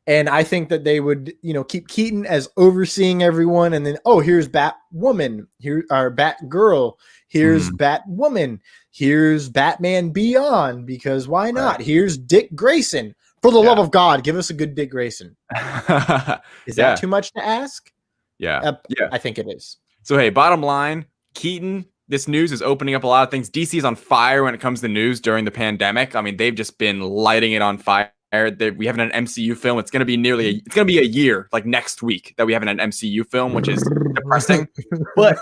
And I think that they would, you know, keep Keaton as overseeing everyone. And then, here's Batwoman, here are Batgirl, here's Batwoman, here's Batman Beyond, because why not? Here's Dick Grayson. For the love of God, give us a good Dick Grayson. Is that too much to ask? Yeah. I think it is. So, hey, bottom line, Keaton, this news is opening up a lot of things. DC is on fire when it comes to news during the pandemic. I mean, they've just been lighting it on fire. We have an MCU film. It's going to be a year, like next week, that we have an MCU film, which is depressing. But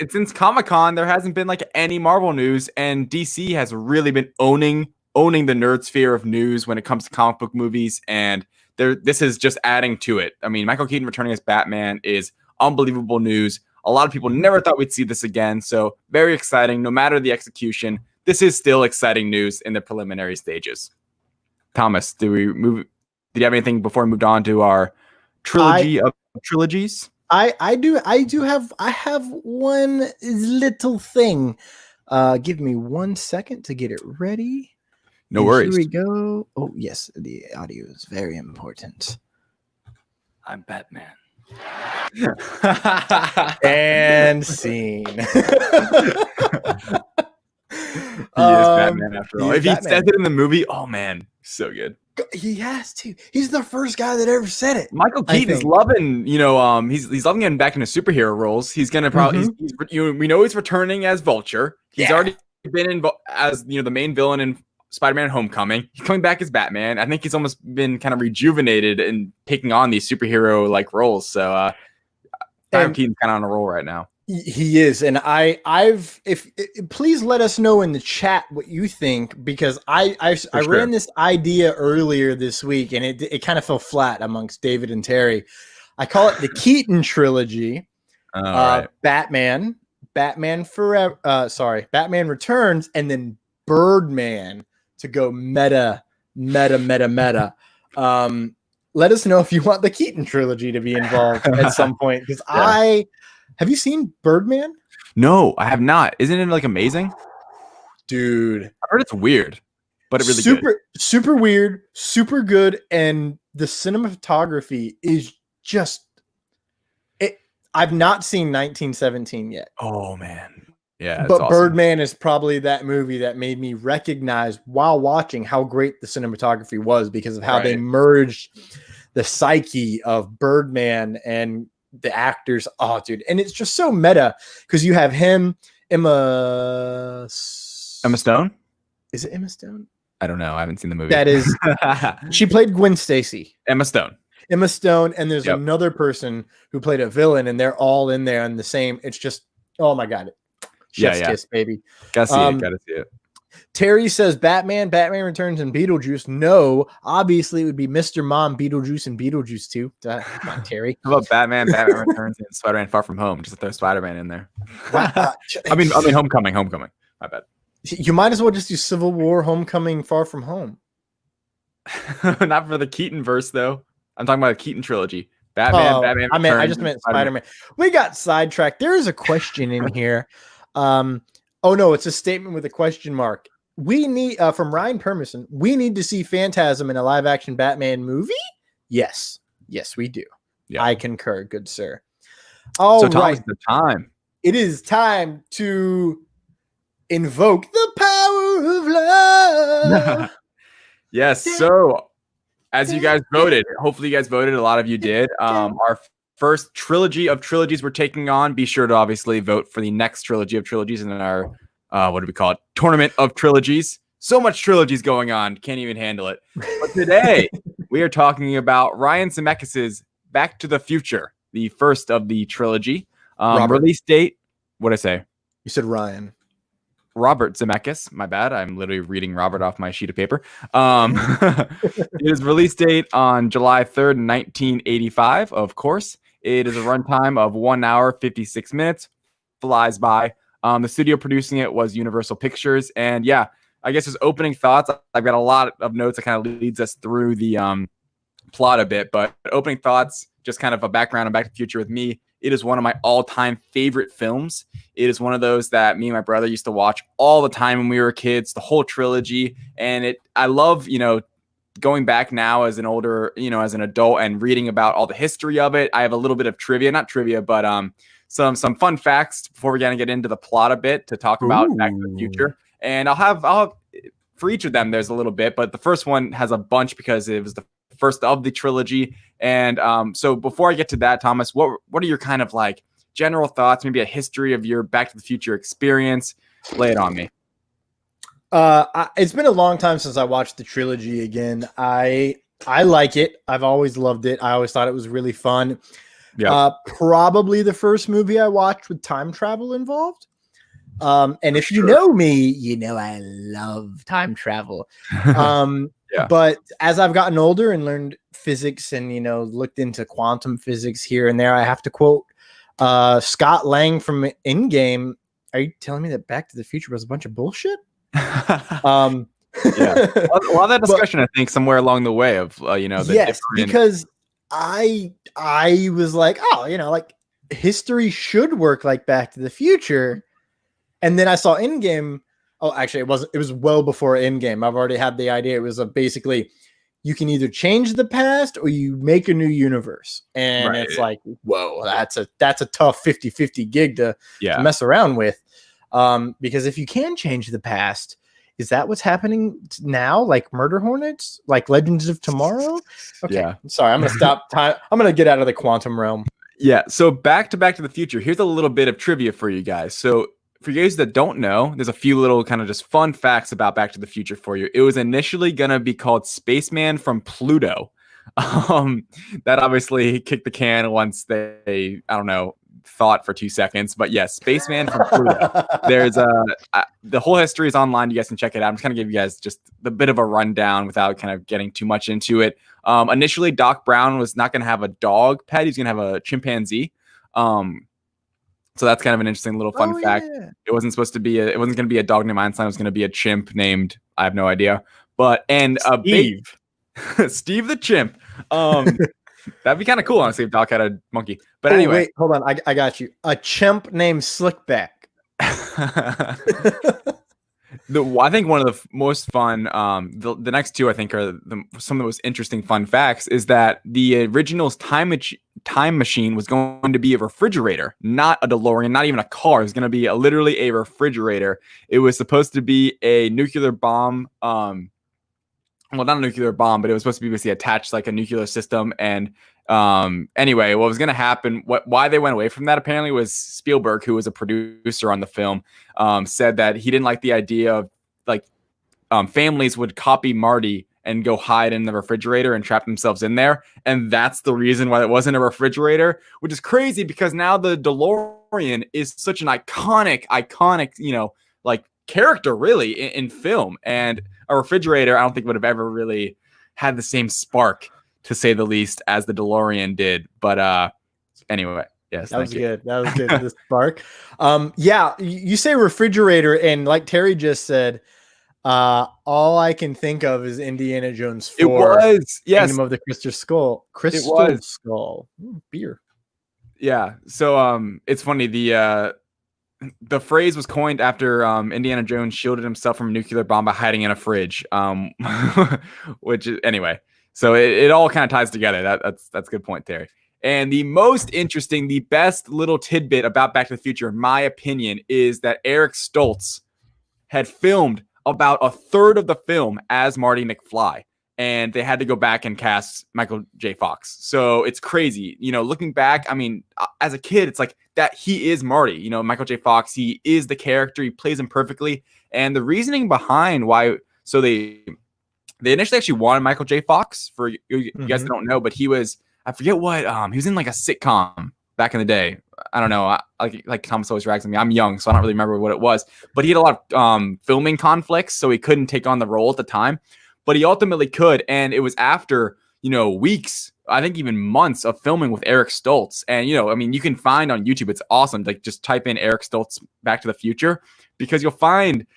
since Comic-Con, there hasn't been like any Marvel news, and DC has really been owning the nerd sphere of news when it comes to comic book movies, and this is just adding to it. I mean, Michael Keaton returning as Batman is unbelievable news. A lot of people never thought we'd see this again, so very exciting. No matter the execution, this is still exciting news in the preliminary stages. Thomas, did you have anything before we moved on to our trilogy of trilogies? I have one little thing. Give me 1 second to get it ready. No worries. Here we go. Oh, yes, the audio is very important. I'm Batman. And scene. He is Batman after all. If he says it in the movie, oh man, so good. He has to. He's the first guy that ever said it. Michael Keaton is loving, he's loving getting back into superhero roles. He's gonna probably, we know he's returning as Vulture. He's already been as the main villain in Spider-Man Homecoming. He's coming back as Batman. I think he's almost been kind of rejuvenated and taking on these superhero like roles. So Michael Keaton's kind of on a roll right now. He is, and please let us know in the chat what you think, because I ran this idea earlier this week, and it kind of fell flat amongst David and Terry. I call it the Keaton Trilogy. Right. Batman Forever. Batman Returns, and then Birdman to go meta. Let us know if you want the Keaton Trilogy to be involved at some point, because Have you seen Birdman? No, I have not. Isn't it like amazing? Dude, I heard it's weird, but it really super weird, super good, and the cinematography is just it. I've not seen 1917 yet. Oh man. Yeah, but awesome. Birdman is probably that movie that made me recognize while watching how great the cinematography was, because of how they merged the psyche of Birdman and the actors. Oh, dude. And it's just so meta, because you have him, Emma Stone? Is it Emma Stone? I don't know. I haven't seen the movie. That is, she played Gwen Stacy. Emma Stone. And there's another person who played a villain, and they're all in there in the same. It's just, oh my God. Chef's kiss, baby. Gotta see it. Terry says Batman Returns, and Beetlejuice. No, obviously it would be Mr. Mom, Beetlejuice, and Beetlejuice too. Come on, Terry. How about Batman Returns, and Spider-Man Far From Home? Just throw Spider-Man in there. I mean, Homecoming. My bad. You might as well just do Civil War, Homecoming, Far From Home. Not for the Keaton verse though. I'm talking about the Keaton trilogy. Batman Returns. I just meant Spider-Man. We got sidetracked. There is a question in here. Oh no, it's a statement with a question mark. We need from Ryan Permerson. We need to see Phantasm in a live-action Batman movie. Yes, we do. Yeah. I concur, good sir. All right, the time. It is time to invoke the power of love. Yes. So as you guys voted, hopefully you guys voted. A lot of you did. Our first trilogy of trilogies we're taking on. Be sure to obviously vote for the next trilogy of trilogies in our, what do we call it? Tournament of trilogies. So much trilogies going on. Can't even handle it. But today we are talking about Ryan Zemeckis' Back to the Future, the first of the trilogy. Release date. What'd I say? You said Ryan. Robert Zemeckis, my bad. I'm literally reading Robert off my sheet of paper. It is release date on July 3rd, 1985, of course. It is a runtime of 1 hour, 56 minutes. Flies by. The studio producing it was Universal Pictures. And yeah, I guess as opening thoughts, I've got a lot of notes that kind of leads us through the plot a bit. But opening thoughts, just kind of a background on Back to the Future with me. It is one of my all-time favorite films. It is one of those that me and my brother used to watch all the time when we were kids, the whole trilogy. And I love, going back now as an older, as an adult and reading about all the history of it. I have a little bit of trivia, not trivia, but some fun facts before we're going to get into the plot a bit to talk about Back to the Future. And I'll have for each of them, there's a little bit, but the first one has a bunch because it was the first of the trilogy. And so before I get to that, Thomas, what are your kind of like general thoughts, maybe a history of your Back to the Future experience? Lay it on me. It's been a long time since I watched the trilogy again. I like it. I've always loved it. I always thought it was really fun. Yeah. Probably the first movie I watched with time travel involved. And if you know me, you know I love time travel. Yeah. But as I've gotten older and learned physics and, looked into quantum physics here and there, I have to quote Scott Lang from Endgame. Are you telling me that Back to the Future was a bunch of bullshit? Yeah. A lot of that discussion, I think, somewhere along the way of, because I was like, like history should work like Back to the Future. And then I saw Endgame. Oh, actually, it was well before Endgame. I've already had the idea. It was basically you can either change the past or you make a new universe. And It's like, whoa, that's a tough 50-50 gig to mess around with. Because if you can change the past, is that what's happening now? Like Murder Hornets? Like Legends of Tomorrow? Okay. Yeah. Sorry, I'm going to stop time. I'm going to get out of the quantum realm. Yeah. So back to the Future. Here's a little bit of trivia for you guys. So for you guys that don't know, there's a few little kind of just fun facts about Back to the Future for you. It was initially going to be called Spaceman from Pluto. That obviously kicked the can once they, thought for 2 seconds. But yes, Spaceman from Pluto. There's the whole history is online. You guys can check it out. I'm just going to give you guys just a bit of a rundown without kind of getting too much into it. Initially, Doc Brown was not going to have a dog pet. He's going to have a chimpanzee. So that's kind of an interesting little fun fact. Yeah. It wasn't supposed to be it wasn't going to be a dog named Einstein. It was going to be a chimp named, I have no idea. Steve. Steve the chimp. That'd be kind of cool, honestly, if Doc had a monkey. But anyway. Wait, hold on. I got you. A chimp named Slickback. I think one of the most fun, the next two I think are some of the most interesting fun facts is that the original time machine was going to be a refrigerator, not a DeLorean, not even a car. It was going to be literally a refrigerator. It was supposed to be a nuclear bomb. Well, not a nuclear bomb, but it was supposed to be basically attached like a nuclear system. And anyway, what was going to happen, why they went away from that apparently was Spielberg, who was a producer on the film, said that he didn't like the idea of like families would copy Marty and go hide in the refrigerator and trap themselves in there. And that's the reason why it wasn't a refrigerator, which is crazy because now the DeLorean is such an iconic, like character really in film. And a refrigerator, I don't think would have ever really had the same spark, to say the least, as the DeLorean did. But anyway, yes, that was good. That was good. The spark. Yeah, you say refrigerator, and like Terry just said, all I can think of is Indiana Jones 4. It was, yes, Kingdom of the Crystal Skull. Crystal Skull. Beer. Yeah. So it's funny. The phrase was coined after Indiana Jones shielded himself from a nuclear bomb by hiding in a fridge. Which is, anyway, so it all kind of ties together. That's a good point, Terry. And the most interesting, the best little tidbit about Back to the Future, in my opinion, is that Eric Stoltz had filmed about a third of the film as Marty McFly. And they had to go back and cast Michael J. Fox. So it's crazy. You know, looking back, I mean, as a kid, it's like that he is Marty. You know, Michael J. Fox, he is the character. He plays him perfectly. And the reasoning behind why, so they initially actually wanted Michael J. Fox, for you guys that don't know, but he was, I forget what, he was in like a sitcom back in the day. I don't know. Like Thomas always rags on me. I'm young, so I don't really remember what it was. But he had a lot of filming conflicts, so he couldn't take on the role at the time. But he ultimately could, and it was after, you know, weeks, I think even months of filming with Eric Stoltz. And, you know, I mean, you can find on YouTube, it's awesome. Like, just type in Eric Stoltz Back to the Future, because you'll find,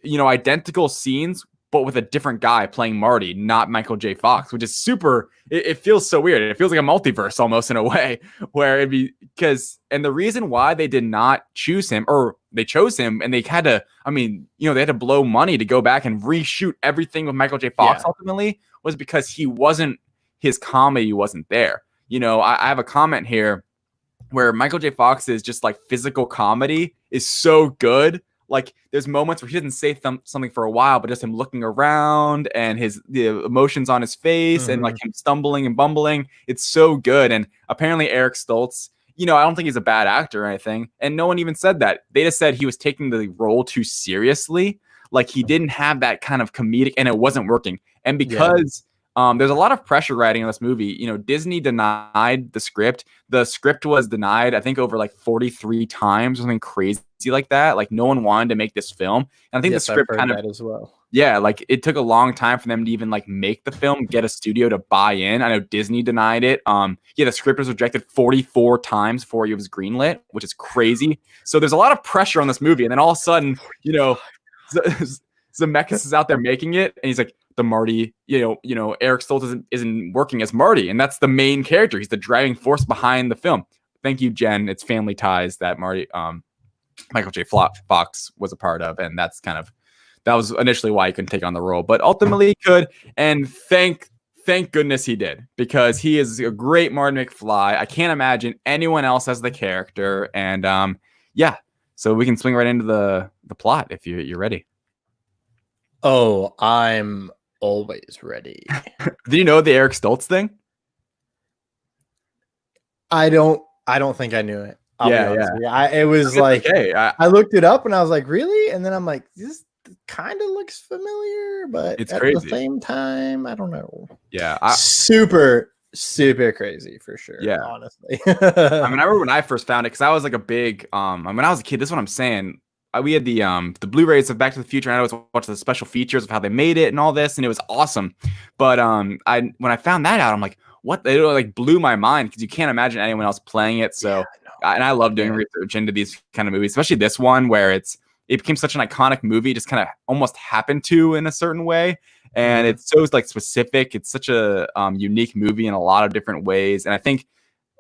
you know, identical scenes, but with a different guy playing Marty, not Michael J. Fox, which is super, it feels so weird. It feels like a multiverse almost in a way, where it'd be, because, and the reason why they did not choose him, or they chose him, and they had to, I mean, you know, they had to blow money to go back and reshoot everything with Michael J. Fox ultimately, was because his comedy wasn't there. You know, I have a comment here where Michael J. Fox's just like physical comedy is so good. Like, there's moments where he doesn't say something for a while, but just him looking around and the emotions on his face and like him stumbling and bumbling. It's so good. And apparently Eric Stoltz, you know, I don't think he's a bad actor or anything. And no one even said that. They just said he was taking the role too seriously. Like, he didn't have that kind of comedic, and it wasn't working. And because there's a lot of pressure writing in this movie, you know, Disney denied the script. The script was denied, I think, over like 43 times, something crazy like that. Like, no one wanted to make this film. And I think the script kind of, as well. Yeah, like, it took a long time for them to even like make the film, get a studio to buy in. I know Disney denied it. The script was rejected 44 times before it was greenlit, which is crazy. So there's a lot of pressure on this movie. And then all of a sudden, you know, Zemeckis is out there making it, and he's like, the Marty, you know, Eric Stoltz isn't working as Marty, and that's the main character. He's the driving force behind the film. Thank you, Jen. It's Family Ties that Michael J. Fox was a part of, and that was initially why he couldn't take on the role, but ultimately he could, and thank goodness he did, because he is a great Marty McFly. I can't imagine anyone else as the character, and so we can swing right into the plot if you're ready. Oh, I'm always ready. Do you know the Eric Stoltz thing? I don't think I knew it. It was like, okay. I looked it up and I was like, really? And then I'm like, this kind of looks familiar, but it's at crazy. the same time, I don't know. Yeah. Super crazy for sure. Yeah. Honestly. I mean, I remember when I first found it, because I was like a big, when I was a kid, this is what I'm saying. We had the Blu-rays of Back to the Future, and I always watched the special features of how they made it and all this, and it was awesome. But when I found that out, I'm like, what? It like blew my mind, because you can't imagine anyone else playing it. So, and I love doing research into these kind of movies, especially this one, where it became such an iconic movie, just kind of almost happened to in a certain way. And it's so like specific. It's such a unique movie in a lot of different ways. And I think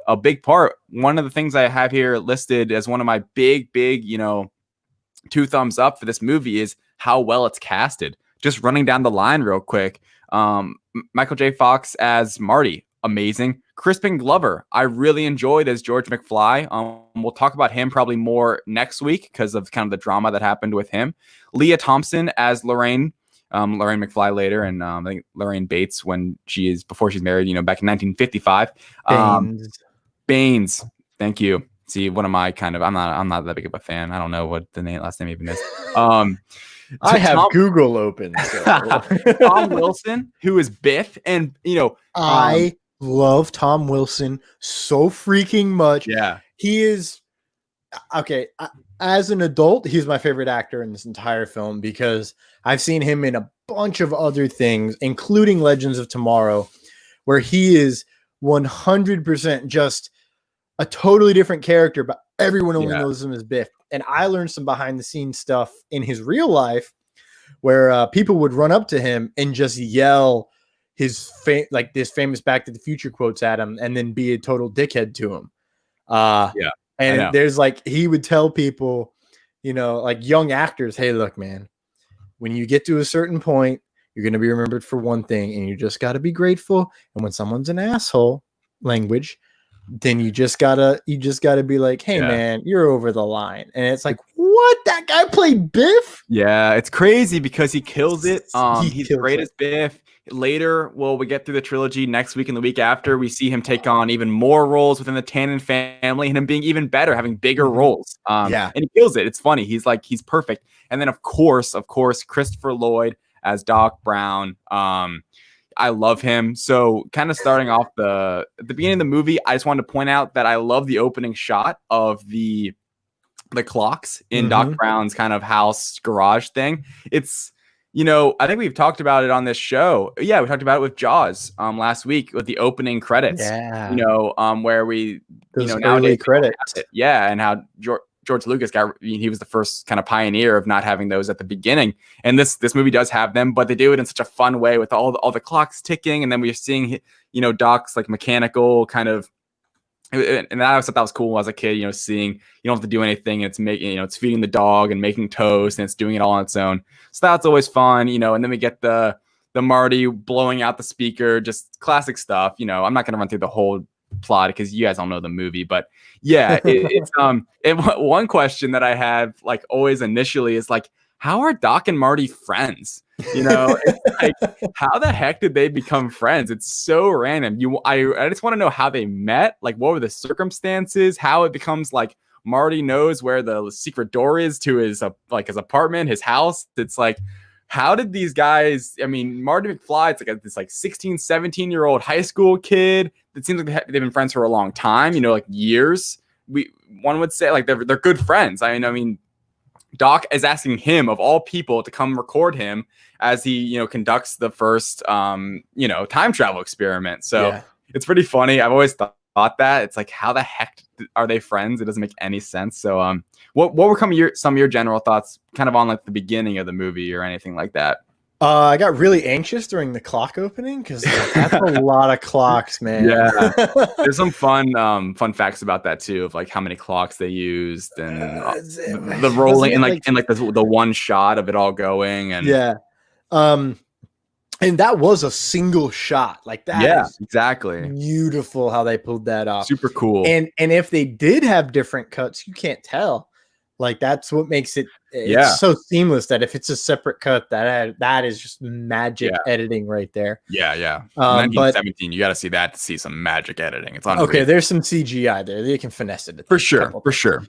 a big part, one of the things I have here listed as one of my big, you know, 2 thumbs up for this movie is how well it's casted. Just running down the line real quick. Michael J. Fox as Marty, amazing. Crispin Glover, I really enjoyed as George McFly. We'll talk about him probably more next week because of kind of the drama that happened with him. Leah Thompson as Lorraine McFly later, and I think Lorraine Bates before she's married, you know, back in 1955. Baines, thank you. See, what am I kind of? I'm not that big of a fan. I don't know what the last name even is. I have Google open. So. Tom Wilson, who is Biff, and you know, I love Tom Wilson so freaking much. Yeah, he is okay. As an adult, he's my favorite actor in this entire film, because I've seen him in a bunch of other things, including Legends of Tomorrow, where he is 100% just a totally different character, but everyone only knows him as Biff. And I learned some behind the scenes stuff in his real life where people would run up to him and just yell his like this famous Back to the Future quotes at him, and then be a total dickhead to him. And there's like, he would tell people, you know, like young actors, hey, look, man, when you get to a certain point, you're going to be remembered for one thing, and you just got to be grateful. And when someone's an asshole, language, then you just gotta be like, hey man, you're over the line. And it's like, what? What? That guy played Biff? Yeah, it's crazy because he kills it. He's kills great it. as Biff. Later, we get through the trilogy next week and the week after, we see him take on even more roles within the Tannen family and him being even better, having bigger roles. And he kills it. It's funny. He's perfect. And then of course, Christopher Lloyd as Doc Brown. I love him. So kind of starting off at the beginning of the movie, I just wanted to point out that I love the opening shot of the clocks in Doc Brown's kind of house garage thing. It's, I think we've talked about it on this show. Yeah, we talked about it with Jaws last week with the opening credits. Yeah. Where we, those nowadays credits. Yeah, and how George Lucas he was the first kind of pioneer of not having those at the beginning. And this movie does have them, but they do it in such a fun way with all the clocks ticking, and then we're seeing Doc's like mechanical kind of. And I always thought that was cool as a kid, seeing you don't have to do anything. And it's making, it's feeding the dog and making toast, and it's doing it all on its own. So that's always fun, and then we get the Marty blowing out the speaker, just classic stuff. I'm not going to run through the whole plot because you guys don't know the movie, but yeah, it's one question that I have like always initially is like, how are Doc and Marty friends? It's like, how the heck did they become friends? It's so random. I just want to know how they met. Like, what were the circumstances? How it becomes like Marty knows where the secret door is to his apartment, his house. It's like, how did these guys? I mean, Marty McFly, it's like this 16, 17-year-old high school kid. It seems like they've been friends for a long time. Like years. One would say like they're good friends. I mean. Doc is asking him of all people to come record him as he, conducts the first, time travel experiment. So It's pretty funny. I've always thought that it's like, how the heck are they friends? It doesn't make any sense. So, what were some of your general thoughts kind of on like the beginning of the movie or anything like that? I got really anxious during the clock opening because that's a lot of clocks, man. Yeah, there's some fun facts about that too, of like how many clocks they used and the rolling and the one shot of it all going and and that was a single shot like that. Yeah, exactly. Beautiful how they pulled that off. Super cool. And if they did have different cuts, you can't tell. Like that's what makes it. It's so seamless that if it's a separate cut, that is just magic editing right there. Yeah. 1917, you got to see that to see some magic editing. It's unreal. Okay. There's some CGI there. They can finesse it for sure.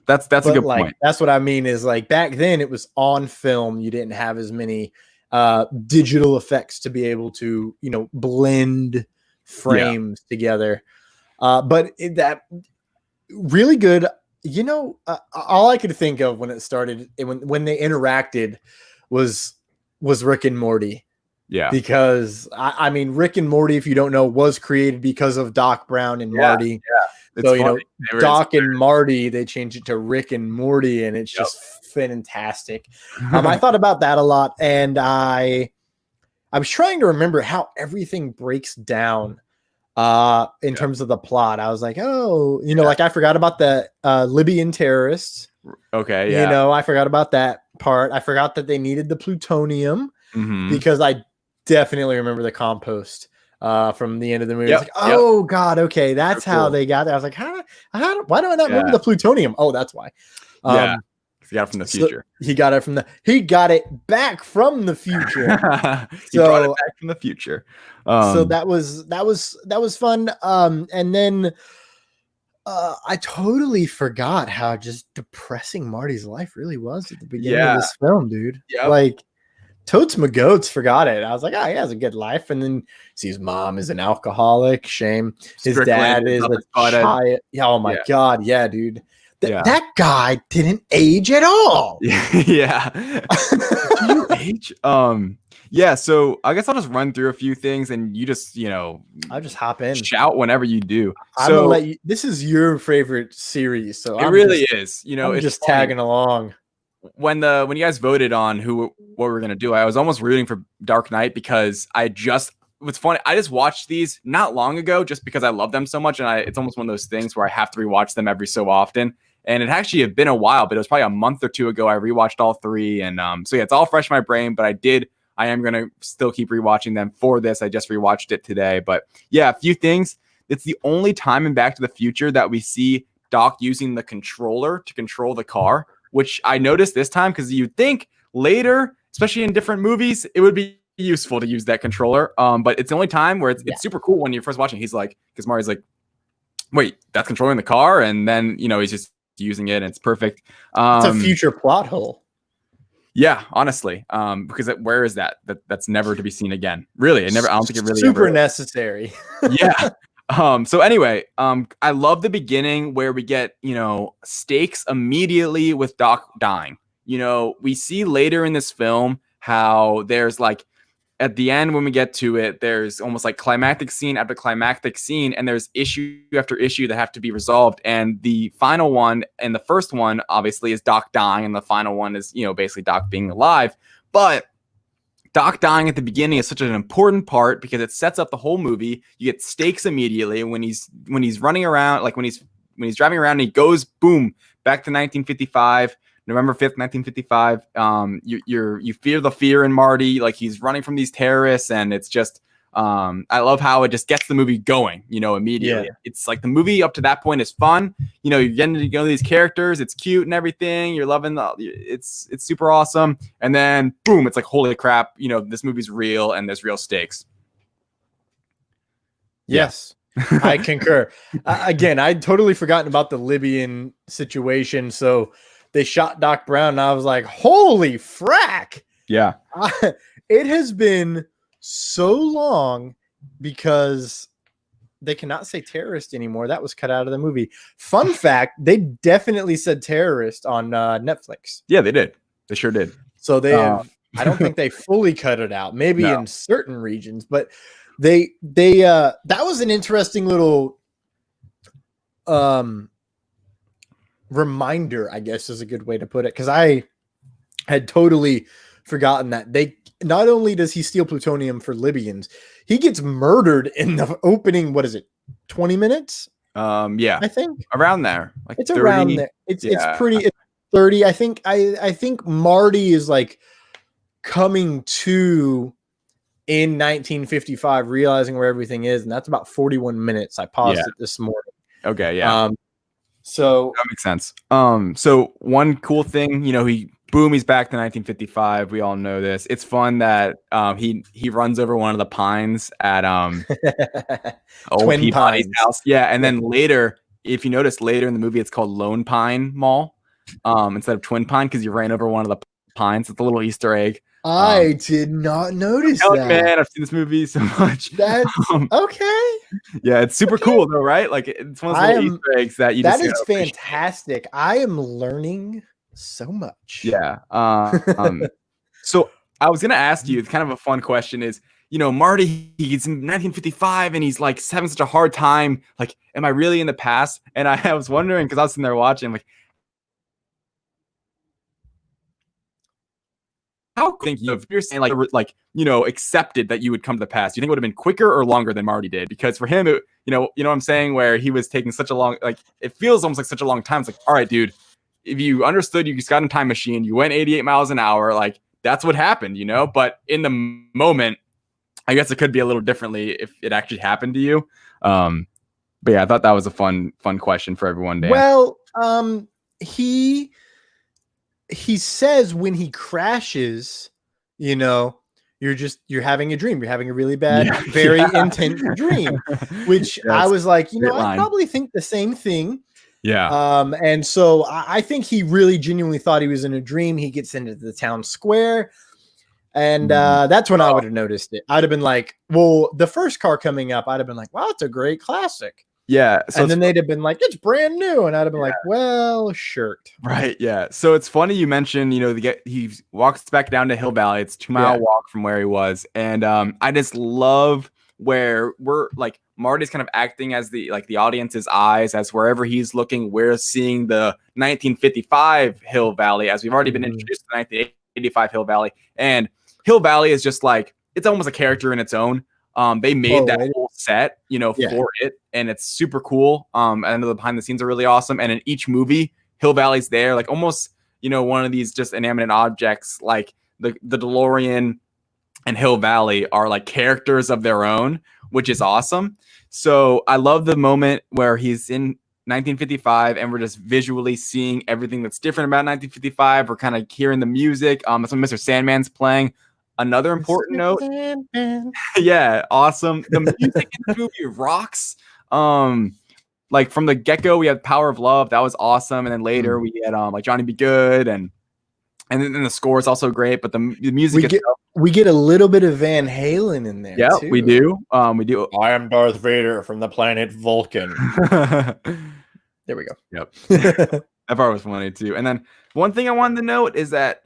That's a good point. That's what I mean. Is like back then it was on film. You didn't have as many digital effects to be able to blend frames together. But that really good. All I could think of when it started, when they interacted, was Rick and Morty. Yeah, because I mean, Rick and Morty, if you don't know, was created because of Doc Brown and Marty. Yeah, so Doc and Marty, they changed it to Rick and Morty, and it's just fantastic. I thought about that a lot, and I was trying to remember how everything breaks down. In terms of the plot, I was like, like I forgot about the Libyan terrorists. Okay, yeah. I forgot about that part. I forgot that they needed the plutonium because I definitely remember the compost from the end of the movie. Like, God, okay, that's how they got there. I was like, why do I not remember the plutonium? Oh, that's why. He got it from the future. So he got it back from the future. He brought it back from the future. So that was fun. And then I totally forgot how just depressing Marty's life really was at the beginning of this film, dude. Yep. Like Totes McGoats forgot it. I was like, he has a good life. And then see his mom is an alcoholic. Shame. His dad is a child. Oh my God. Yeah, dude. That guy didn't age at all. Yeah. Do you age? Yeah. So I guess I'll just run through a few things, and you just, I'll just hop in, shout whenever you do. I'm gonna let you. This is your favorite series, so it really is. I'm it's just tagging along. When you guys voted on what we're gonna do, I was almost rooting for Dark Knight because what's funny, I just watched these not long ago just because I love them so much, and it's almost one of those things where I have to rewatch them every so often. And it actually had been a while, but it was probably a month or two ago. I rewatched all three, and it's all fresh in my brain. But I am gonna still keep rewatching them for this. I just rewatched it today, but yeah, a few things. It's the only time in Back to the Future that we see Doc using the controller to control the car. which I noticed this time because you'd think later, especially in different movies, it would be useful to use that controller. But it's the only time where it's super cool when you're first watching. He's like, because Marty's like, wait, that's controlling the car, and then he's just using it, and it's perfect. It's a future plot hole. Yeah, honestly, because where is that? That's never to be seen again. Really, I don't think it really super necessary. Yeah. So anyway, I love the beginning where we get stakes immediately with Doc dying. We see later in this film how there's like at the end when we get to it, there's almost like climactic scene after climactic scene, and there's issue after issue that have to be resolved. And the final one, and the first one obviously is Doc dying, and the final one is basically Doc being alive. But Doc dying at the beginning is such an important part because it sets up the whole movie. You get stakes immediately when he's running around, like when he's driving around and he goes boom back to 1955. November 5th, 1955. You fear the fear in Marty, like he's running from these terrorists, and it's just I love how it just gets the movie going, immediately. Yeah. It's like the movie up to that point is fun. You're getting to know these characters, it's cute and everything. You're loving it's super awesome. And then boom, it's like holy crap, this movie's real and there's real stakes. Yes. I concur. Again, I'd totally forgotten about the Libyan situation, so they shot Doc Brown, and I was like, holy frack. Yeah. It has been so long because they cannot say terrorist anymore. That was cut out of the movie. Fun fact, they definitely said terrorist on Netflix. Yeah, they did. They sure did. So they have, I don't think they fully cut it out. Maybe in certain regions, but they that was an interesting little reminder, I guess is a good way to put it, because I had totally forgotten that they not only does he steal plutonium for Libyans, he gets murdered in the opening, what is it, 20 minutes? Yeah, I think around there. Like it's 30. around there. It's pretty, it's 30. I think Marty is like coming to in 1955, realizing where everything is, and that's about 41 minutes. I paused it this morning. Okay, yeah. So that makes sense. So one cool thing, he's back to 1955. We all know this. It's fun that he runs over one of the pines at old Twin Peabody's Pines house. Yeah, and then later, if you notice later in the movie, it's called Lone Pine Mall instead of Twin Pine because you ran over one of the pines. It's a little Easter egg. I did not notice that. Man, I've seen this movie so much. That's okay. Yeah, it's super cool though, right? Like it's one of those little Easter eggs that you that just is fantastic. I am learning so much. Yeah. So I was gonna ask you, it's kind of a fun question is, Marty, he's in 1955 and he's like having such a hard time. Like, am I really in the past? And I was wondering because I was sitting there watching, like, how think if you're saying like accepted that you would come to the past, you think it would have been quicker or longer than Marty did? Because for him, it, you know what I'm saying, where he was taking such a long, like it feels almost like such a long time. It's like, all right, dude, if you understood, you just got in a time machine, you went 88 miles an hour, like that's what happened, But in the moment, I guess it could be a little differently if it actually happened to you. But yeah, I thought that was a fun question for everyone. Dan. Well, he says when he crashes, you're having a dream. You're having a really bad, very intense dream, which I was like, I probably think the same thing. Yeah. And so I think he really genuinely thought he was in a dream. He gets into the town square, and that's when I would have noticed it. I'd have been like, well, the first car coming up, I'd have been like, wow, it's a great classic. Yeah. So and then they'd have been like, it's brand new. And I'd have been like, well, shirt. Right. Yeah. So it's funny you mentioned, he walks back down to Hill Valley. It's 2-mile walk from where he was. And I just love where we're like, Marty's kind of acting as the audience's eyes, as wherever he's looking, we're seeing the 1955 Hill Valley, as we've already been introduced to the 1985 Hill Valley. And Hill Valley is just like, it's almost a character in its own. They made that whole set, for it, and it's super cool. And the behind the scenes are really awesome. And in each movie, Hill Valley's there, like almost, one of these just inanimate objects, like the DeLorean and Hill Valley are like characters of their own, which is awesome. So I love the moment where he's in 1955, and we're just visually seeing everything that's different about 1955. We're kind of hearing the music. That's when Mr. Sandman's playing. Another important note. Yeah, awesome. The music in the movie rocks. Like from the get-go, we had Power of Love. That was awesome. And then later we had like Johnny Be Good, and then the score is also great. But the music we get a little bit of Van Halen in there. Yeah, too. we do. We do. I am Darth Vader from the planet Vulcan. There we go. Yep. That part was funny too. And then one thing I wanted to note is that,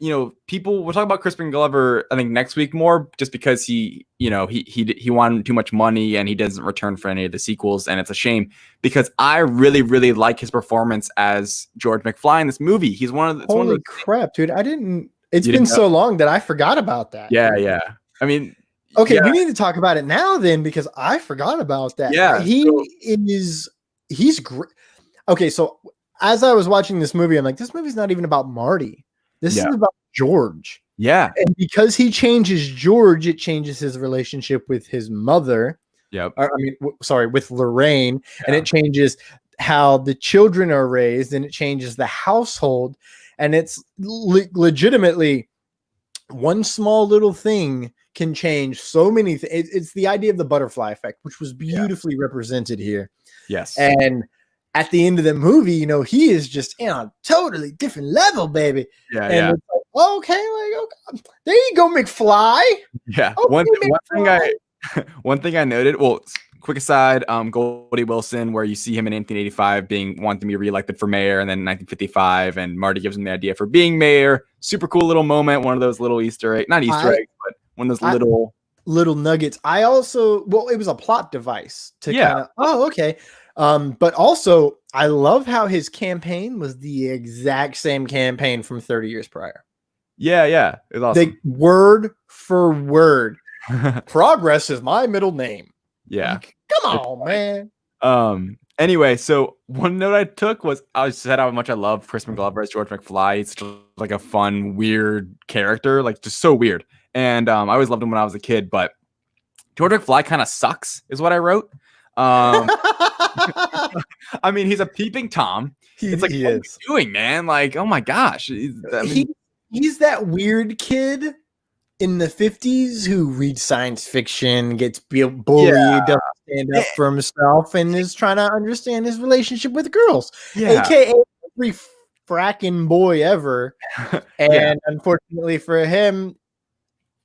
people will talk about Crispin Glover, I think next week more, just because he wanted too much money and he doesn't return for any of the sequels. And it's a shame because I really, really like his performance as George McFly in this movie. He's Holy crap, dude. It's been so long that I forgot about that. Yeah. Yeah. I mean, okay. We need to talk about it now then, because I forgot about that. Yeah. He's great. Okay. So, as I was watching this movie, I'm like, this movie's not even about Marty. This is about George. Yeah. And because he changes George, it changes his relationship with his mother. Yep. With Lorraine. Yeah. And it changes how the children are raised, and it changes the household. And it's legitimately one small little thing can change so many things. It's the idea of the butterfly effect, which was beautifully represented here. Yes. And at the end of the movie, he is just on a totally different level, baby. Yeah, and it's like, okay, there you go, McFly. Yeah. Okay, one thing I noted. Well, quick aside, Goldie Wilson, where you see him in 1985 wanting to be reelected for mayor, and then 1955, and Marty gives him the idea for being mayor. Super cool little moment. One of those little Easter eggs, not Easter eggs, but one of those little nuggets. I also, it was a plot device to kind of, okay. But also, I love how his campaign was the exact same campaign from 30 years prior. Yeah. It was awesome. Word for word. Progress is my middle name. Yeah. Come on, man. Anyway, so one note I took was I said how much I love Crispin Glover as George McFly. It's just like a fun, weird character, like just so weird. And I always loved him when I was a kid, but George McFly kind of sucks, is what I wrote. I mean, he's a peeping Tom. It's like, what are you doing, man? Like, oh my gosh. He's that weird kid in the 50s who reads science fiction, gets bullied, doesn't stand up for himself, and is trying to understand his relationship with girls. AKA every fracking boy ever. And unfortunately for him,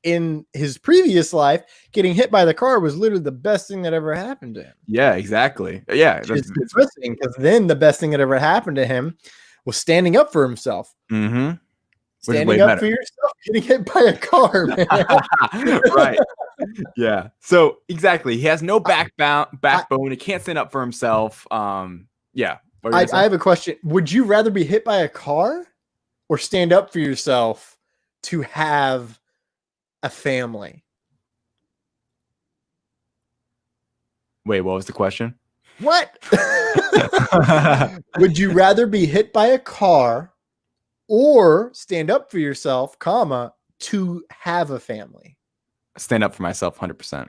in his previous life, getting hit by the car was literally the best thing that ever happened to him. Yeah, exactly. Yeah. It's interesting because then the best thing that ever happened to him was standing up for himself. Mm-hmm. Standing up for yourself, getting hit by a car, man. Right. Yeah. So exactly. He has no backbone. He can't stand up for himself. Yeah. I have a question. Would you rather be hit by a car or stand up for yourself to have a family? Wait, what was the question? What? Would you rather be hit by a car or stand up for yourself, to have a family? Stand up for myself 100%.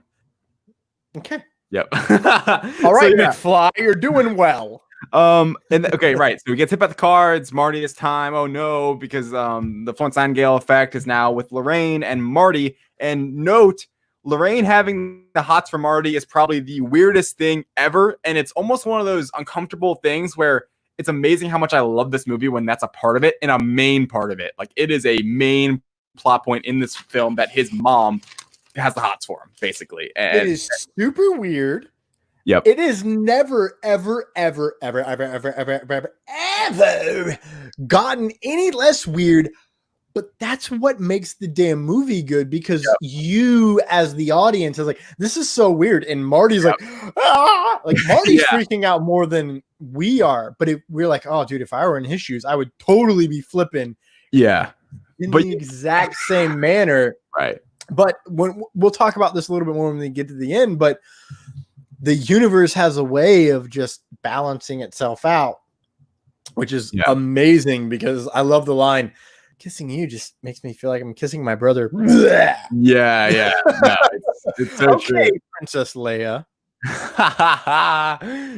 Okay. Yep. All right, McFly, you're doing well. Okay, right. So he gets hit by the car. It's Marty this time. Oh no, because the Florence Nightingale effect is now with Lorraine and Marty. And note, Lorraine having the hots for Marty is probably the weirdest thing ever. And it's almost one of those uncomfortable things where it's amazing how much I love this movie when that's a part of it and a main part of it. Like, it is a main plot point in this film that his mom has the hots for him, basically. And it is super weird. Yep. It is never, ever, ever, ever, ever, ever, ever, ever, ever gotten any less weird. But that's what makes the damn movie good, because you, as the audience, is like, this is so weird. And Marty's like, ah! Like, Marty's freaking out more than we are. But we're like, oh, dude, if I were in his shoes, I would totally be flipping. Yeah. In the exact same manner. Right. But we'll talk about this a little bit more when we get to the end. But the universe has a way of just balancing itself out, which is amazing, because I love the line, kissing you just makes me feel like I'm kissing my brother. Yeah. No, it's so okay, true. Princess Leia.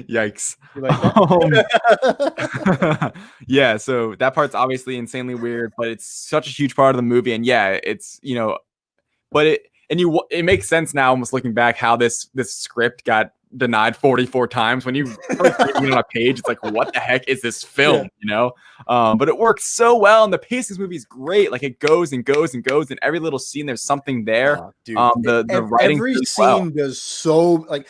Yikes. You like that? Yeah, so that part's obviously insanely weird, but it's such a huge part of the movie. And yeah, it's, you know, but it makes sense now, almost looking back, how this script got denied 44 times. When you first read it on a page, it's like, what the heck is this film? You know, but it works so well, and the pace of this movie is great. Like, it goes and goes and goes, and every little scene there's something there. Oh, dude. The writing, every scene does so, like,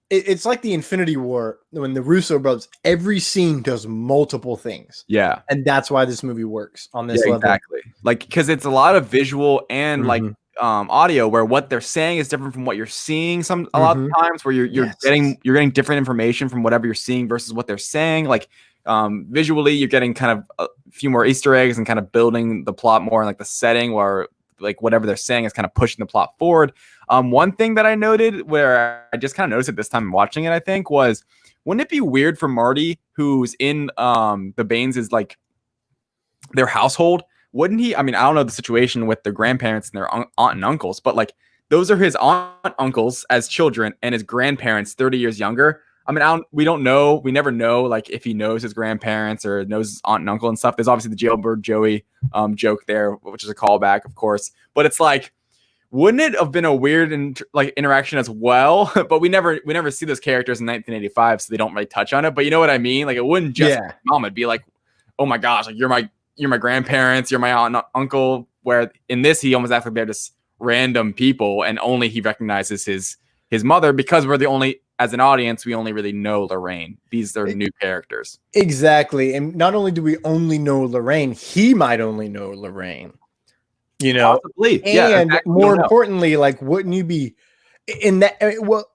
it's like the Infinity War when the Russo brothers. Every scene does multiple things. Yeah, and that's why this movie works on this level. Exactly. Like, because it's a lot of visual and like audio, where what they're saying is different from what you're seeing. A lot of times, where you're getting different information from whatever you're seeing versus what they're saying. Like, visually, you're getting kind of a few more Easter eggs and kind of building the plot more in like the setting, where like whatever they're saying is kind of pushing the plot forward. One thing that I noted, where I just kind of noticed it this time watching it, I think, was, wouldn't it be weird for Marty, who's in the Baines' like their household? Wouldn't he? I mean, I don't know the situation with their grandparents and their aunt and uncles, but like, those are his aunt uncles as children, and his grandparents 30 years younger. I mean, we don't know. We never know, like, if he knows his grandparents or knows his aunt and uncle and stuff. There's obviously the Jailbird Joey joke there, which is a callback, of course. But it's like, wouldn't it have been a weird interaction as well? But we never see those characters in 1985, so they don't really touch on it. But you know what I mean? Like, it wouldn't just be mom. It'd be like, oh my gosh, like, you're my grandparents, you're my aunt and uncle. Where in this, he almost acts like they're just random people, and only he recognizes his mother, because we're the only, as an audience, we only really know Lorraine. These are new characters. Exactly. And not only do we only know Lorraine, he might only know Lorraine. You know, possibly. And more importantly, like, wouldn't you be in that? Well,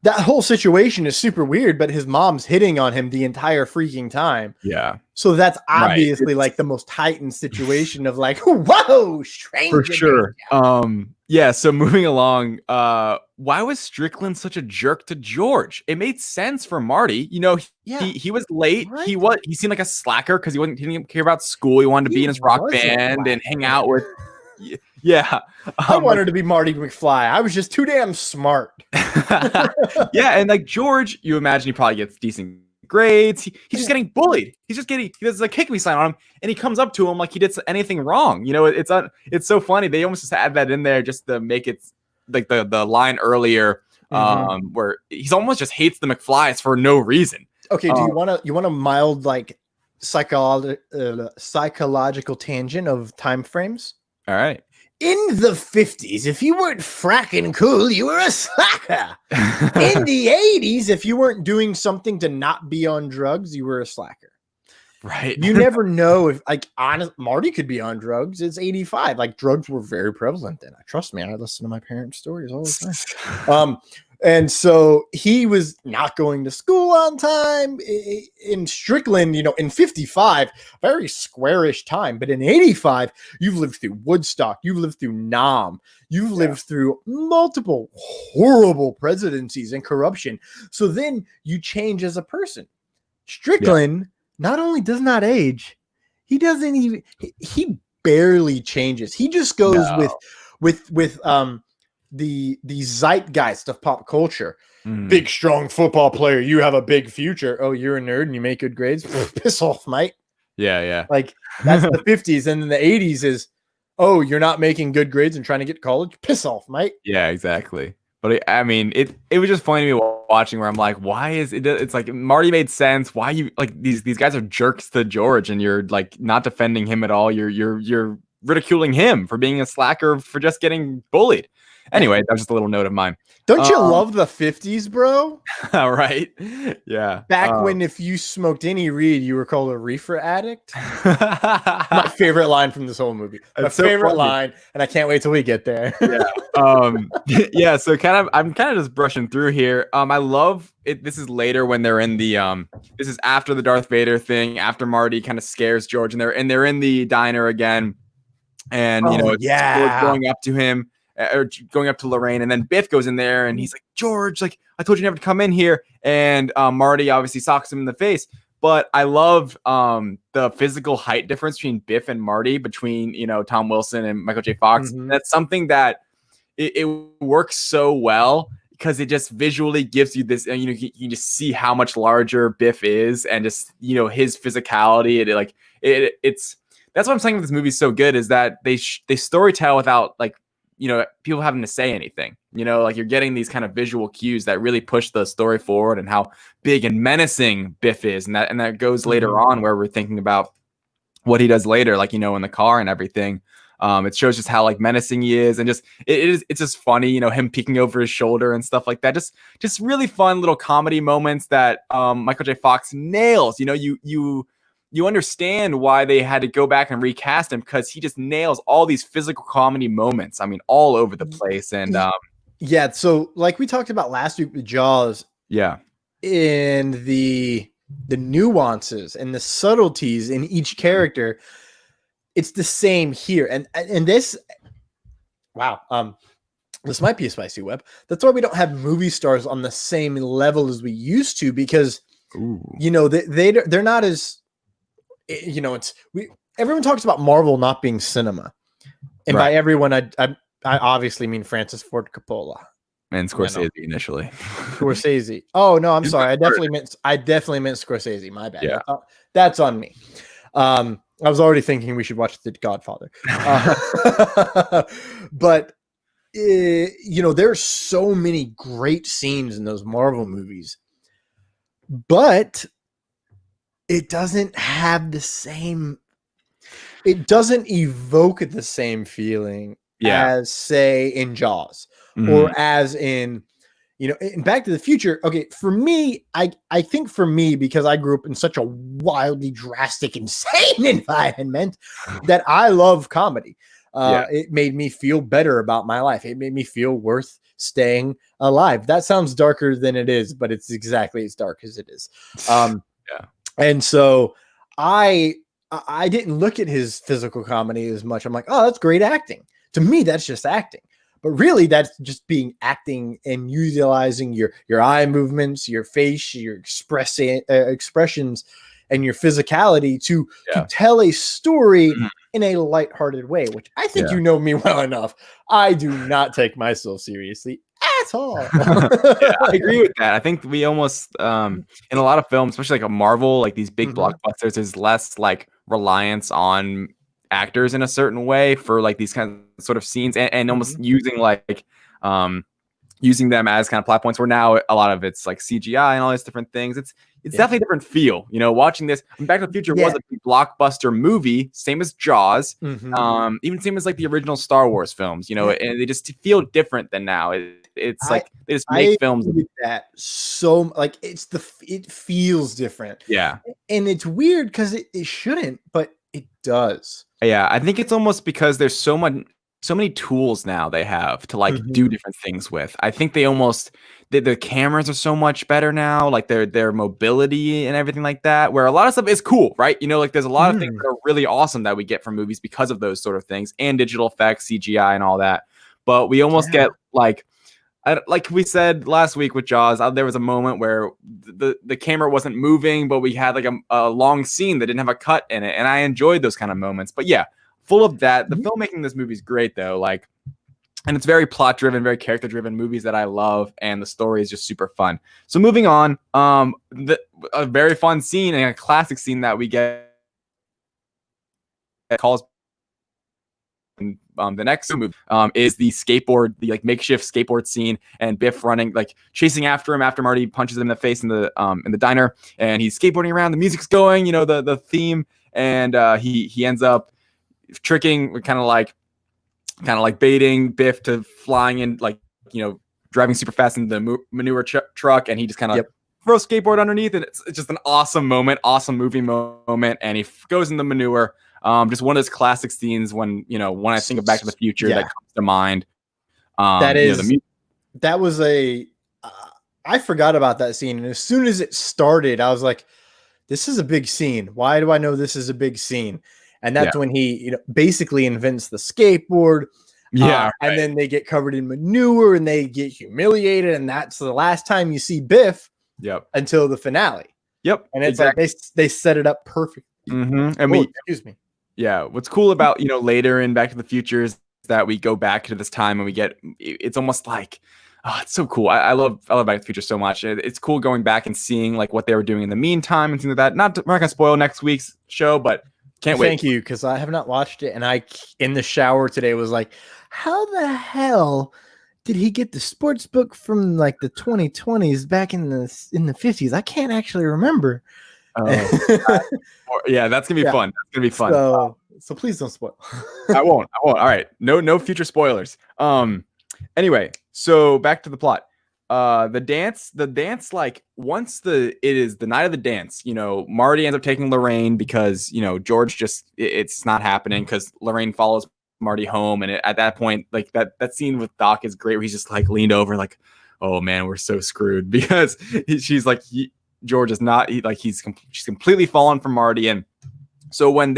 that whole situation is super weird, but his mom's hitting on him the entire freaking time. Yeah. So that's obviously like the most heightened situation of like, whoa, stranger. For sure. Yeah. So moving along, why was Strickland such a jerk to George? It made sense for Marty. You know, he was late. Right? He seemed like a slacker because he didn't care about school. He wanted to be in his rock band and hang out with. Yeah. I wanted to be Marty McFly. I was just too damn smart. Yeah. And like George, you imagine he probably gets decent grades. He's just getting bullied. He does a kick me sign on him, and he comes up to him like he did anything wrong. You know, it's so funny. They almost just add that in there just to make it like the line earlier, where he's almost just hates the McFlys for no reason. Okay. Do you want a mild like psychological tangent of time frames? All right. In the 50s, if you weren't fracking cool, you were a slacker. In the 80s, if you weren't doing something to not be on drugs, you were a slacker. Right. You never know if, like, Marty could be on drugs. It's 85. Like, drugs were very prevalent then. Trust me, I listen to my parents' stories all the time. And so he was not going to school on time. In Strickland, you know, in 55, very squarish time. But in 85, you've lived through Woodstock. You've lived through Nam. You've lived through multiple horrible presidencies and corruption. So then you change as a person. Strickland not only does not age, he doesn't even, he barely changes. He just goes with the zeitgeist of pop culture. Big, strong football player. You have a big future. Oh, you're a nerd and you make good grades. Piss off, mate. Yeah. Like, that's the 50s. And then the 80s is, oh, you're not making good grades and trying to get to college. Piss off, mate. Yeah, exactly. But I mean, it was just funny to me watching, where I'm like, why is it? It's like Marty made sense. Why you like these guys are jerks to George, and you're like not defending him at all. You're ridiculing him for being a slacker, for just getting bullied. Anyway, that was just a little note of mine. Don't you love the 50s, bro? Right? Yeah. Back when if you smoked any weed, you were called a reefer addict. My favorite line from this whole movie. My favorite line, and I can't wait till we get there. Yeah. So I'm kind of just brushing through here. I love it. This is later when they're in the this is after the Darth Vader thing, after Marty kind of scares George, and they're in the diner again, and it's going up to him. Or going up to Lorraine, and then Biff goes in there and he's like, George, like, I told you never to come in here. And Marty obviously socks him in the face. But I love the physical height difference between Biff and Marty, between, you know, Tom Wilson and Michael J. Fox. That's something that it works so well, because it just visually gives you this, you know, you just see how much larger Biff is, and just, you know, his physicality. It's that's what I'm saying with this movie is so good, is that they storytell without, like, you know, people having to say anything. You know, like, you're getting these kind of visual cues that really push the story forward, and how big and menacing Biff is, and that goes later on, where we're thinking about what he does later, like, you know, in the car and everything. It shows just how, like, menacing he is, and just it's just funny, you know, him peeking over his shoulder and stuff like that. Just really fun little comedy moments that Michael J. Fox nails. You know, you understand why they had to go back and recast him, because he just nails all these physical comedy moments. I mean, all over the place. And yeah, so like we talked about last week with Jaws, yeah, in the nuances and the subtleties in each character, it's the same here. And this, wow, this might be a spicy web. That's why we don't have movie stars on the same level as we used to, because you know, they're not as, you know, everyone talks about Marvel not being cinema, and by everyone I obviously mean Francis Ford Coppola and Scorsese initially. Scorsese. Oh no, I'm sorry. I definitely meant Scorsese. My bad. Yeah. That's on me. I was already thinking we should watch The Godfather. But you know, there's so many great scenes in those Marvel movies, but it doesn't have the same, it doesn't evoke the same feeling as, say, in Jaws, or as in, you know, in Back to the Future. Okay, for me, I think for me, because I grew up in such a wildly drastic, insane environment, that I love comedy. It made me feel better about my life. It made me feel worth staying alive. That sounds darker than it is, but it's exactly as dark as it is. And so I didn't look at his physical comedy as much. I'm like, oh, that's great acting. To me, that's just acting. But really, that's just being acting and utilizing your eye movements, your face, your expressions, and your physicality to tell a story in a lighthearted way, which I think you know me well enough. I do not take myself seriously at all. I agree with that. I think we almost, in a lot of films, especially like a Marvel, like these big blockbusters, there's less like reliance on actors in a certain way for like these kind of sort of scenes, and almost using like using them as kind of plot points, where now a lot of it's like CGI and all these different things. It's definitely a different feel, you know, watching this. Back to the Future was a big blockbuster movie, same as Jaws, even same as like the original Star Wars films, you know, and they just feel different than now. It's like they just make films with that, so like it feels different. Yeah, and it's weird because it shouldn't, but it does. Yeah, I think it's almost because there's so many tools now they have to like do different things with. I think they almost the cameras are so much better now, like their mobility and everything like that, where a lot of stuff is cool, right? You know, like there's a lot of things that are really awesome that we get from movies because of those sort of things, and digital effects, CGI and all that. But we almost get like we said last week with Jaws, there was a moment where the camera wasn't moving, but we had like a long scene that didn't have a cut in it, and I enjoyed those kind of moments. But yeah, full of that. The filmmaking in this movie is great, though. Like, and it's very plot driven, very character driven movies that I love, and the story is just super fun. So moving on, a very fun scene and a classic scene that we get calls. The next movie is the like makeshift skateboard scene, and Biff running, like chasing after him after Marty punches him in the face in the diner, and he's skateboarding around. The music's going, you know, the theme, and he ends up tricking, kind of like baiting Biff to flying in, like, you know, driving super fast into the manure truck, and he just kind of throws skateboard underneath, and it's just an awesome moment, awesome movie moment, and he goes in the manure. Just one of those classic scenes when I think of Back to the Future that comes to mind. That was I forgot about that scene. And as soon as it started, I was like, this is a big scene. Why do I know this is a big scene? And that's when he, basically invents the skateboard. And then they get covered in manure and they get humiliated. And that's the last time you see Biff until the finale. And it's like they set it up perfect. And excuse me. Yeah, what's cool about, later in Back to the Future is that we go back to this time and we get, it's almost like Oh, it's so cool. I love Back to the Future so much. It's cool going back and seeing like what they were doing in the meantime and things like that. We're not gonna spoil next week's show, but can't wait. Thank you, because I have not watched it, and I in the shower today was like, how the hell did he get the sports book from like the 2020s back in the 50s? I can't actually remember. Yeah, that's gonna be fun. That's gonna be fun. So please don't spoil. I won't. All right. No future spoilers. Anyway, so back to the plot. The dance, like once it is the night of the dance, you know, Marty ends up taking Lorraine because, you know, George it's not happening because Lorraine follows Marty home. And at that point, like that scene with Doc is great where he's just like leaned over like, oh man, we're so screwed because she's like, George is not, she's completely fallen from Marty. And so when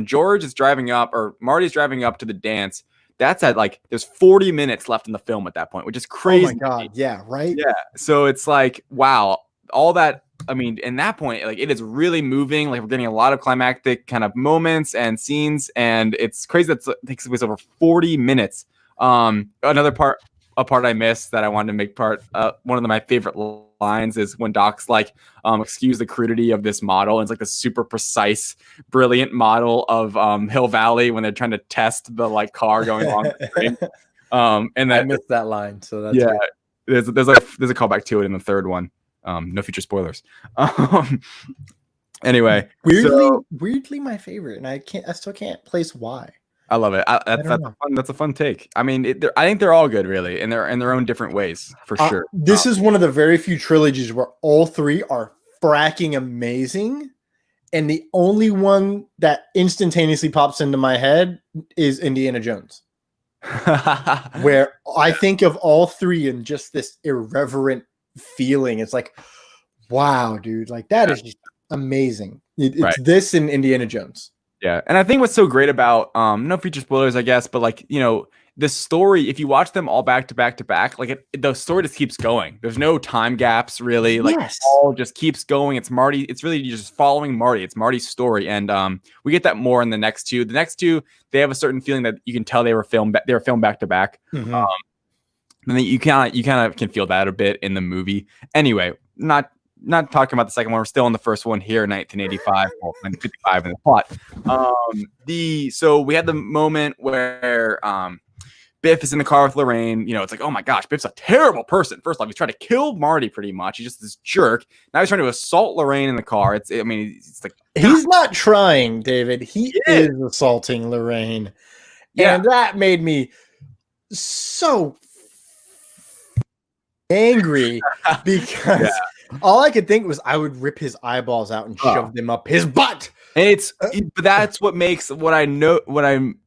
George is driving up or Marty's driving up to the dance, that's at like there's 40 minutes left in the film at that point, which is crazy. Oh my god, yeah, right? Yeah. So it's like, wow, all that. I mean, in that point, like it is really moving. Like we're getting a lot of climactic kind of moments and scenes, and it's crazy that it takes place over 40 minutes. Another part I missed that I wanted to make part. One of my favorite lines is when Doc's like, excuse the crudity of this model. And it's like the super precise, brilliant model of Hill Valley when they're trying to test the like car going along the train. And I missed that line. So that's there's a callback to it in the third one. No future spoilers. Anyway, weirdly my favorite, and I still can't place why. I love it. That's a fun take. I mean, I think they're all good, really, and they're in their own different ways, for sure. This is one of the very few trilogies where all three are fracking amazing, and the only one that instantaneously pops into my head is Indiana Jones, where I think of all three in just this irreverent feeling. It's like, wow, dude, like that is just amazing. It's this and Indiana Jones. Yeah, and I think what's so great about no future spoilers, I guess, but like, you know, the story, if you watch them all back to back to back, like the story just keeps going. There's no time gaps really. Like it all just keeps going. It's Marty. It's really just following Marty. It's Marty's story, and we get that more in the next two. The next two, they have a certain feeling that you can tell they were filmed back to back. And then you kind of can feel that a bit in the movie. Anyway, not talking about the second one. We're still in the first one here, 1985, 1955 in the plot. So we had the moment where Biff is in the car with Lorraine. You know, it's like, oh my gosh, Biff's a terrible person. First off, he's trying to kill Marty pretty much. He's just this jerk. Now he's trying to assault Lorraine in the car. It's like he's not trying, David. He is assaulting Lorraine. Yeah. And that made me so angry because all I could think was I would rip his eyeballs out and shove them up his butt. And that's what makes what I took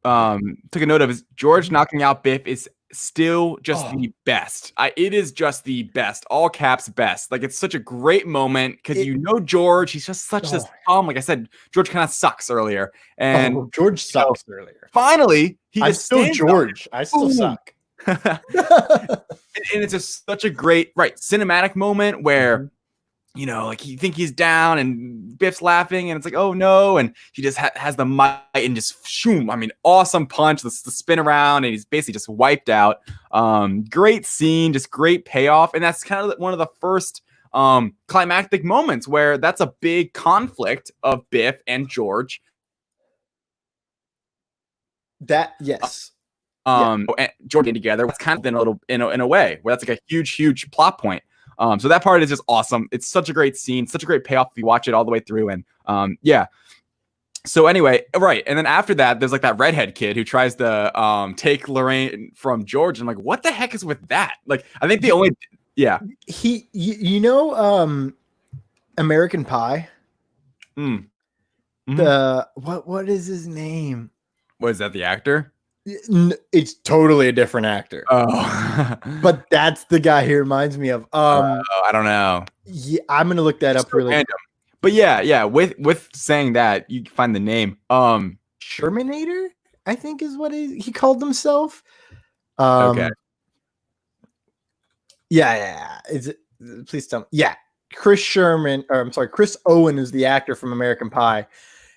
a note of is George knocking out Biff is still just the best. It is just the best, all caps best. Like it's such a great moment because George, he's just such this like I said, George kind of sucks earlier, and George sucks earlier. Finally, I'm still George. I still suck. And it's just such a great cinematic moment where you know, like you think he's down and Biff's laughing and it's like, oh no, and he just has the mic and just shoom. I mean, awesome punch, the spin around, and he's basically just wiped out. Great scene, just great payoff, and that's kind of one of the first climactic moments where that's a big conflict of Biff and George. And George getting together. It's kind of been a little in a way where that's like a huge plot point. So that part is just awesome. It's such a great scene, such a great payoff if you watch it all the way through. And so anyway, and then after that, there's like that redhead kid who tries to take Lorraine from George. And I'm like, what the heck is with that? Like, I think the only American Pie. Mm-hmm. The what is his name? What is that? The actor? It's totally a different actor. Oh, but that's the guy he reminds me of. I don't know. Yeah, I'm gonna look that up really random. But yeah. With saying that, you can find the name. Shermanator, I think is what he called himself. Okay. Yeah. Is it? Please tell me. Yeah, Chris Owen is the actor from American Pie,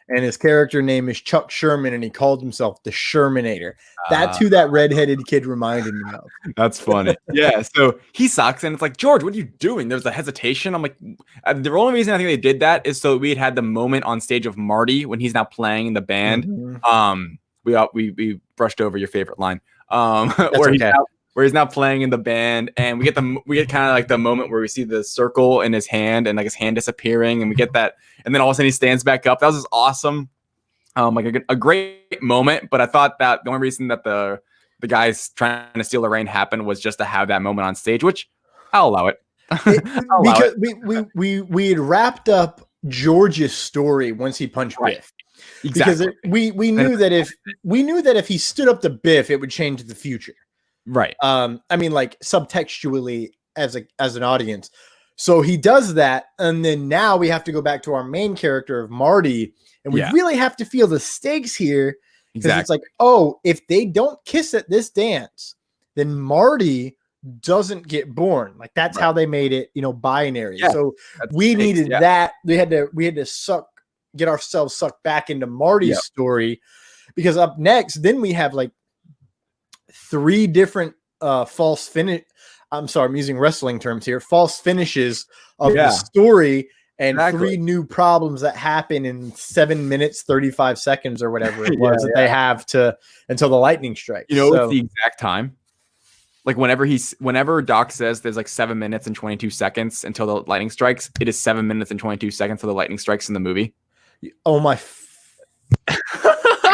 and his character name is Chuck Sherman, and he called himself the Shermanator. That's who that redheaded kid reminded me of. That's funny. Yeah, so he sucks, and it's like, George, what are you doing? There's a hesitation. I'm like, the only reason I think they did that is so we had the moment on stage of Marty when he's now playing in the band. We brushed over your favorite line, where he's now playing in the band, and we get kind of like the moment where we see the circle in his hand and like his hand disappearing, and we get that, and then all of a sudden he stands back up. That was just awesome. Like a great moment, but I thought that the only reason that the guys trying to steal Lorraine happened was just to have that moment on stage, which I'll allow it. Because we had wrapped up George's story once he punched Biff. Exactly. Because we knew that if he stood up to Biff, it would change the future. Right. I mean, like subtextually as an audience. So he does that, and then now we have to go back to our main character of Marty, and we really have to feel the stakes here. Because it's like, oh, if they don't kiss at this dance, then Marty doesn't get born. Like that's how they made it, binary. Yeah, so we needed that. We had to get ourselves sucked back into Marty's story, because up next, then we have like 3 different false finish. I'm sorry, I'm using wrestling terms here. False finishes of the story, and 3 new problems that happen in 7 minutes, 35 seconds or whatever it was that they have until the lightning strikes. It's the exact time. Like whenever Doc says there's like 7 minutes and 22 seconds until the lightning strikes, it is 7 minutes and 22 seconds till the lightning strikes in the movie. Oh my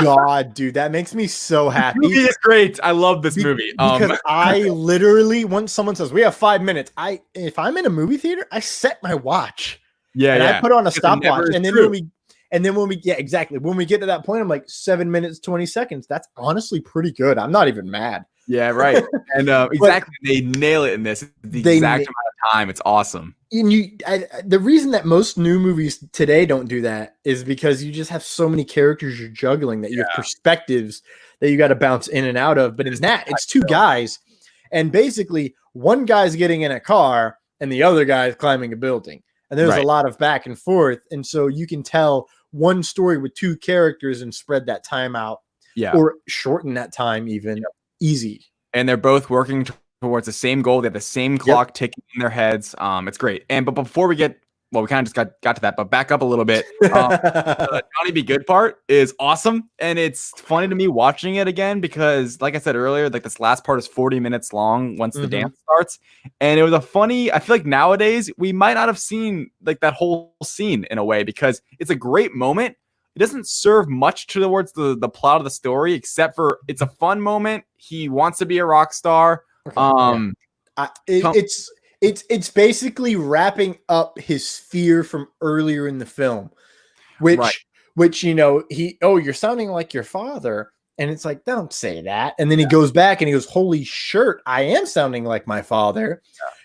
God, dude, that makes me so happy. The movie is great. I love this movie. Because I literally, once someone says we have 5 minutes, if I'm in a movie theater, I set my watch. I put on a stopwatch, and then when we get to that point, I'm like 7 minutes 20 seconds. That's honestly pretty good. I'm not even mad. Yeah, right. And exactly, they nail it in this. The exact amount of time. It's awesome. And the reason that most new movies today don't do that is because you just have so many characters you're juggling, that you have perspectives that you got to bounce in and out of. But it's 2 guys, and basically one guy's getting in a car and the other guy's climbing a building, and there's a lot of back and forth, and so you can tell one story with 2 characters and spread that time out, or shorten that time even. Easy. And they're both working towards the same goal. They have the same clock ticking in their heads. It's great. But before we get, we kind of just got to that, but back up a little bit. The Johnny B. Good part is awesome, and it's funny to me watching it again because, like I said earlier, like this last part is 40 minutes long once the dance starts, and it was I feel like nowadays we might not have seen like that whole scene in a way, because it's a great moment. It doesn't serve much towards the plot of the story, except for it's a fun moment. He wants to be a rock star. It's basically wrapping up his fear from earlier in the film, which you're sounding like your father, and it's like, don't say that. And then he goes back and he goes, holy shirt, I am sounding like my father,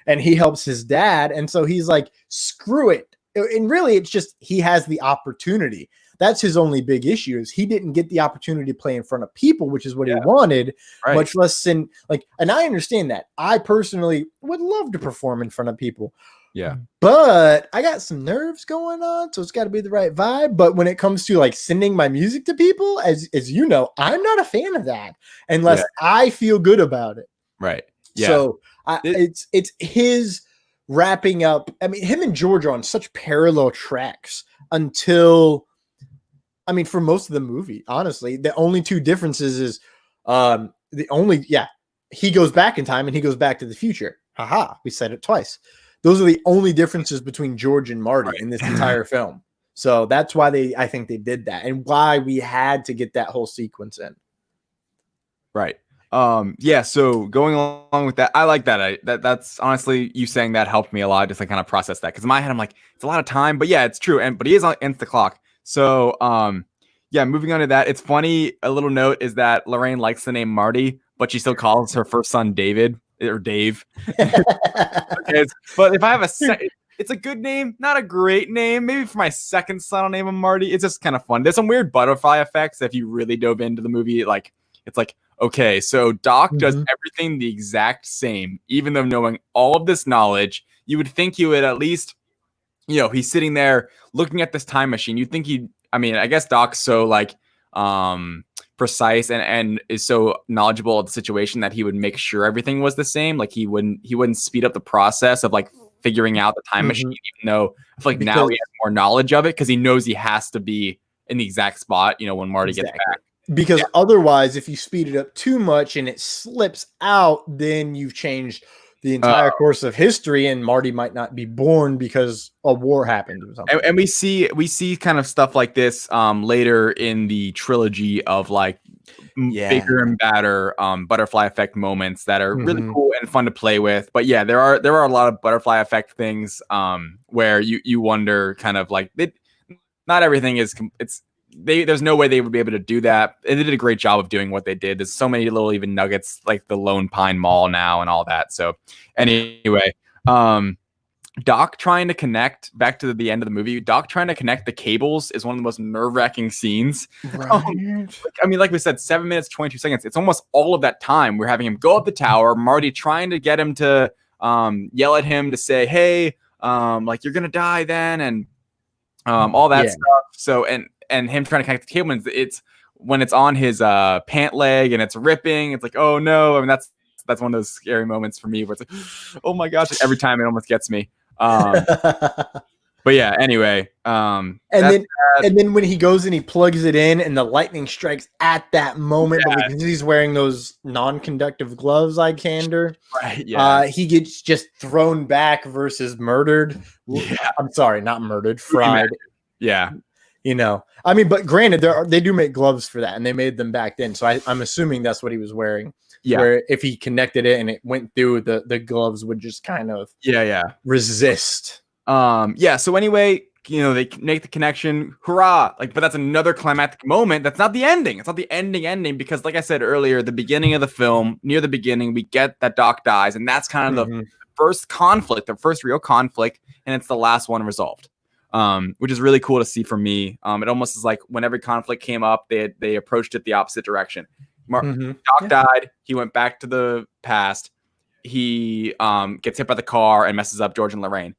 and he helps his dad, and so he's like, screw it. And really, it's just he has the opportunity. That's his only big issue, is he didn't get the opportunity to play in front of people, which is what he wanted, much less and I understand that. I personally would love to perform in front of people. Yeah. But I got some nerves going on, so it's got to be the right vibe. But when it comes to like sending my music to people, as you know, I'm not a fan of that unless I feel good about it. Right. Yeah. So it's his wrapping up. I mean, him and George are on such parallel tracks until, for most of the movie, honestly, the only 2 differences is he goes back in time and he goes back to the future. Haha, we said it twice. Those are the only differences between George and Marty in this entire film. So that's why I think they did that, and why we had to get that whole sequence in. Right. So going along with that, I like that. That's honestly, you saying that helped me a lot, just to kind of process that. Because in my head, I'm like, it's a lot of time, but yeah, it's true. But he is against the clock. So, moving on to that, it's funny. A little note is that Lorraine likes the name Marty, but she still calls her first son David or Dave. But if I have it's a good name, not a great name. Maybe for my second son, I'll name him Marty. It's just kind of fun. There's some weird butterfly effects if you really dove into the movie. Like, it's like, okay, so Doc does everything the exact same, even though knowing all of this knowledge, you would think he would at least, he's sitting there looking at this time machine. You'd think I mean, I guess Doc's so like precise and is so knowledgeable of the situation that he would make sure everything was the same. Like he wouldn't speed up the process of like figuring out the time machine, even though I feel like now he has more knowledge of it because he knows he has to be in the exact spot, you know, when Marty gets back. Because otherwise, if you speed it up too much and it slips out, then you've changed the entire course of history, and Marty might not be born because a war happened or something. And we see kind of stuff like this later in the trilogy of like bigger and badder butterfly effect moments that are really cool and fun to play with. But yeah, there are a lot of butterfly effect things where you wonder kind of like not everything is there's no way they would be able to do that. They did a great job of doing what they did. There's so many little even nuggets like the Lone Pine Mall now and all that. So anyway, Doc trying to connect back to the end of the movie. Doc trying to connect the cables is one of the most nerve-wracking scenes. Right. I mean, like we said, 7 minutes, 22 seconds. It's almost all of that time. We're having him go up the tower. Marty trying to get him to yell at him to say, hey, like you're going to die then. And all that stuff. So, and him trying to connect the cable, and it's when it's on his pant leg and it's ripping. It's like, oh no! I mean, that's one of those scary moments for me where it's like, oh my gosh! Like, every time it almost gets me. But yeah. Anyway, and then when he goes and he plugs it in, and the lightning strikes at that moment, but because he's wearing those non-conductive gloves, like Kander, right? Yeah. He gets just thrown back versus murdered. Yeah. I'm sorry, not murdered, fried. Yeah. You know, I mean, but granted, they do make gloves for that, and they made them back then. So I'm assuming that's what he was wearing. Yeah. Where if he connected it and it went through, the gloves would just kind of resist. Yeah. So anyway, you know, they make the connection. Hurrah! Like, but that's another climactic moment. That's not the ending. It's not the ending because, like I said earlier, the beginning of the film, near the beginning, we get that Doc dies, and that's kind of the first conflict, the first real conflict, and it's the last one resolved. Which is really cool to see for me. It almost is like when every conflict came up, they approached it the opposite direction. Doc died. He went back to the past. He gets hit by the car and messes up George and Lorraine.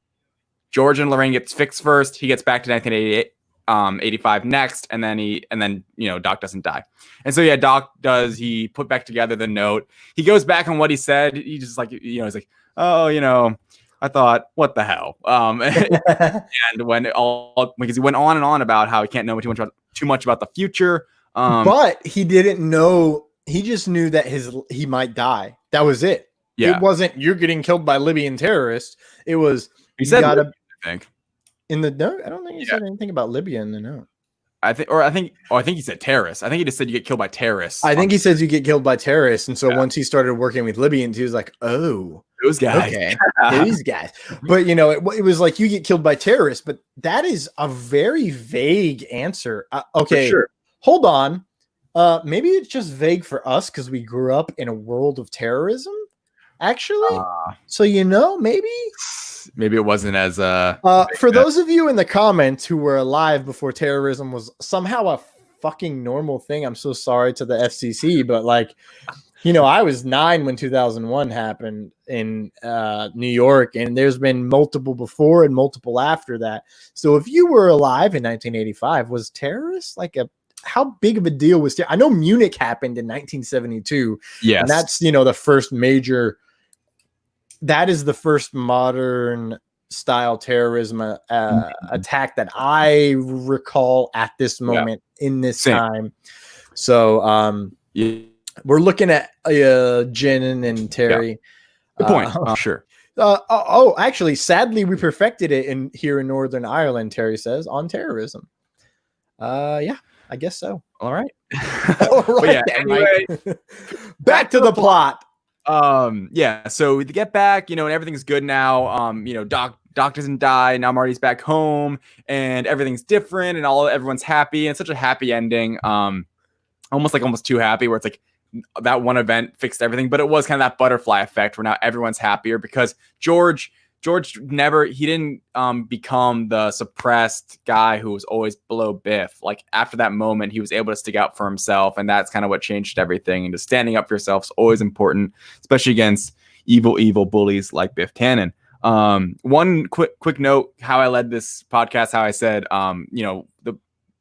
George and Lorraine gets fixed first. He gets back to 1988, 85 next, and then you know, Doc doesn't die. And so Doc does. He put back together the note. He goes back on what he said. He just like, you know, he's like, oh, you know, I thought, what the hell? And because he went on and on about how he can't know too much about the future. But he didn't know. He just knew that he might die. That was it. Yeah. It wasn't you're getting killed by Libyan terrorists. It was he said Libyan, I think. In the note. I don't think he said anything about Libya in the note. I think he said terrorists. I think he just said you get killed by terrorists. I think he says you get killed by terrorists. And so once he started working with Libyans, he was like, oh, those guys. Okay. These guys. But you know, it was like you get killed by terrorists, but that is a very vague answer. Okay. Sure. Hold on. Maybe it's just vague for us because we grew up in a world of terrorism. Actually, so you know, maybe it wasn't as for those of you in the comments who were alive before terrorism was somehow a fucking normal thing. I'm so sorry to the FCC, but like, you know, I was 9 when 2001 happened in New York, and there's been multiple before and multiple after that. So if you were alive in 1985, was terrorists like how big of a deal was I know Munich happened in 1972. Yes. And that's, you know, the first major. That is the first modern style terrorism attack that I recall at this moment in this time. So we're looking at Jen and Terry. Good point. Sure. Actually, sadly, we perfected it here in Northern Ireland, Terry says, on terrorism. Yeah, I guess so. All right. All right. Anyway, back to the plot. So we get back, you know, and everything's good now. You know, Doc doesn't die. Now Marty's back home and everything's different and everyone's happy. And it's such a happy ending. Almost too happy where it's like that one event fixed everything, but it was kind of that butterfly effect where now everyone's happier because George didn't become the suppressed guy who was always below Biff. Like after that moment, he was able to stick out for himself, and that's kind of what changed everything. And just standing up for yourself is always important, especially against evil bullies like Biff Tannen. One quick note: how I led this podcast, how I said, you know,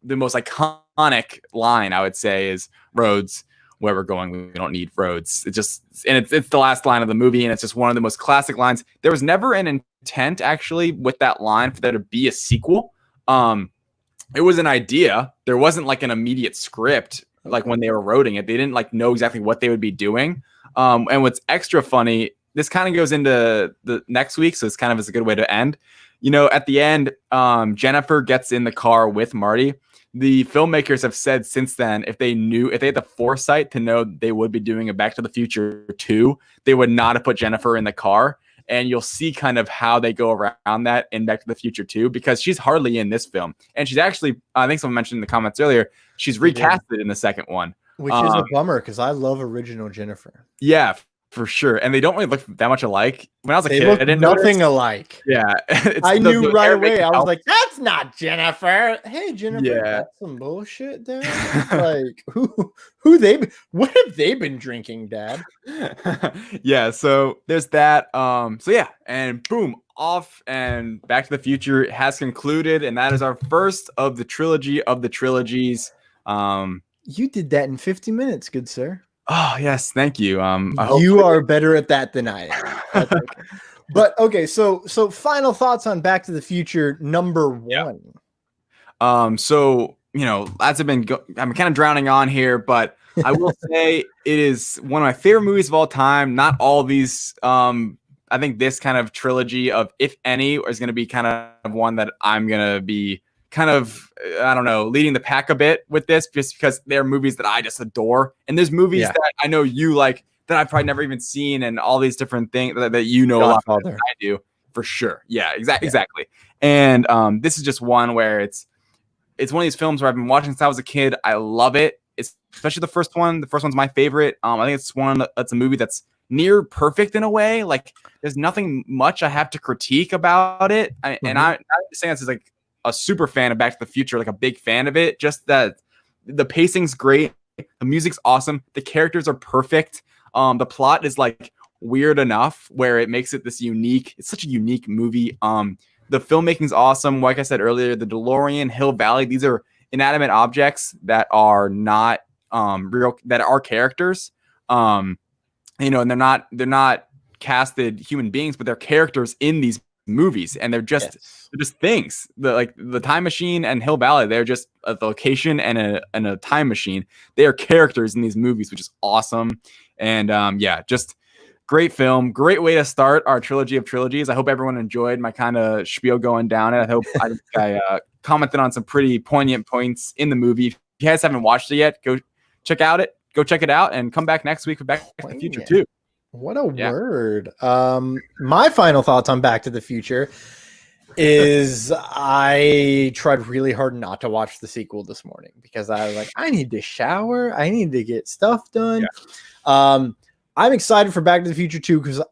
the most iconic line, I would say, is roads where we're going, we don't need roads. It's the last line of the movie, and it's just one of the most classic lines. There was never an intent actually with that line for there to be a sequel. It was an idea. There wasn't like an immediate script. Like when they were writing it, they didn't like know exactly what they would be doing. And what's extra funny, this kind of goes into the next week, so it's kind of is a good way to end. You know, at the end, Jennifer gets in the car with Marty. The filmmakers have said since then, if they had the foresight to know they would be doing a Back to the Future 2, they would not have put Jennifer in the car. And you'll see kind of how they go around that in Back to the Future 2, because she's hardly in this film. And she's actually, I think someone mentioned in the comments earlier, she's recasted in the second one. Which is a bummer, because I love original Jennifer. Yeah, for sure. And they don't really look that much alike. When I was a kid, I didn't nothing alike. Yeah. I knew right away. I was like, that's not Jennifer. Hey, Jennifer, that's some bullshit there. Like, what have they been drinking, Dad? Yeah, so there's that. So yeah, and boom, off, and Back to the Future has concluded, and that is our first of the trilogy of the trilogies. You did that in 50 minutes, good sir. Oh yes, thank you. You are better at that than I am. But okay, so final thoughts on Back to the Future number 1. So you know, as I'm kind of drowning on here, but I will say it is one of my favorite movies of all time. Not all these. I think this kind of trilogy of, if any, is going to be kind of one that I'm going to be kind of, I don't know, leading the pack a bit with this, just because they're movies that I just adore. And there's movies that I know you like that I've probably never even seen, and all these different things that you know a lot more than I do, for sure. Yeah, exactly. And this is just one where it's one of these films where I've been watching since I was a kid. I love it. It's especially the first one. The first one's my favorite. I think it's that's a movie that's near perfect in a way. Like, there's nothing much I have to critique about it. And I'm not saying this is like a super fan of Back to the Future, like a big fan of it. Just that the pacing's great, the music's awesome, the characters are perfect. The plot is like weird enough where it makes it this unique. It's such a unique movie. The filmmaking's awesome. Like I said earlier, the DeLorean, Hill Valley, these are inanimate objects that are not real, that are characters. You know, and they're not casted human beings, but they're characters in these movies, and they're just things. The Time Machine and Hill Valley, they're just a location and a time machine. They are characters in these movies, which is awesome. And just great film, great way to start our trilogy of trilogies. I hope everyone enjoyed my kind of spiel going down it. I hope I commented on some pretty poignant points in the movie. If you guys haven't watched it yet, go check it out and come back next week for Back to the Future 2. What a word. My final thoughts on Back to the Future is I tried really hard not to watch the sequel this morning, because I was like, I need to shower. I need to get stuff done. Yeah. I'm excited for Back to the Future 2 because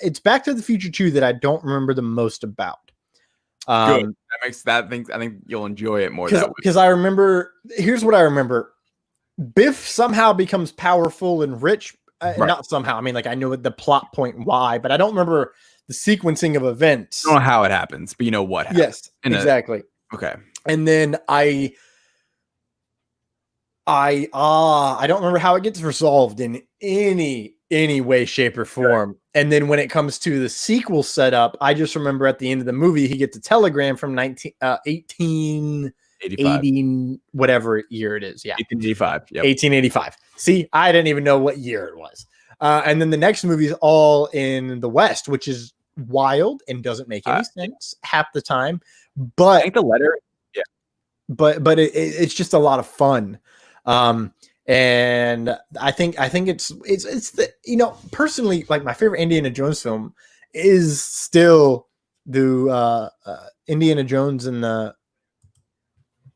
it's Back to the Future 2 that I don't remember the most about. Good. That makes that thing. I think you'll enjoy it more. Because I remember, here's what I remember. Biff somehow becomes powerful and rich. Right. Not somehow. I mean, like, I know the plot point why, but I don't remember the sequencing of events. I don't know how it happens, but you know what happens. Yes, exactly. Okay. And then I don't remember how it gets resolved in any way, shape, or form. Right. And then when it comes to the sequel setup, I just remember at the end of the movie, he gets a telegram from 1880, whatever year it is. Yeah. 1885. Yep. 1885. See, I didn't even know what year it was. And then the next movie is all in the West, which is wild and doesn't make any sense half the time. But I think the letter, but it's just a lot of fun. And I think it's the, you know, personally, like, my favorite Indiana Jones film is still the Indiana Jones and the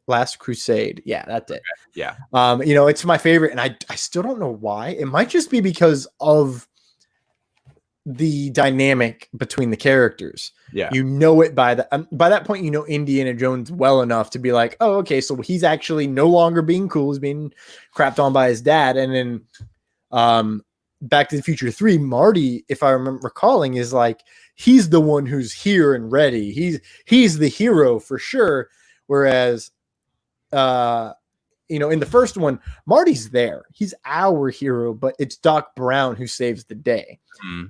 Last Crusade. Yeah, that's it. Yeah. You know, it's my favorite, and I still don't know why. It might just be because of the dynamic between the characters. Yeah. You know it by that point, you know Indiana Jones well enough to be like, oh, okay, so he's actually no longer being cool, he's being crapped on by his dad. And then Back to the Future 3, Marty, if I remember recalling, is like, he's the one who's here and ready. He's the hero for sure. Whereas in the first one, Marty's there. He's our hero, but it's Doc Brown who saves the day.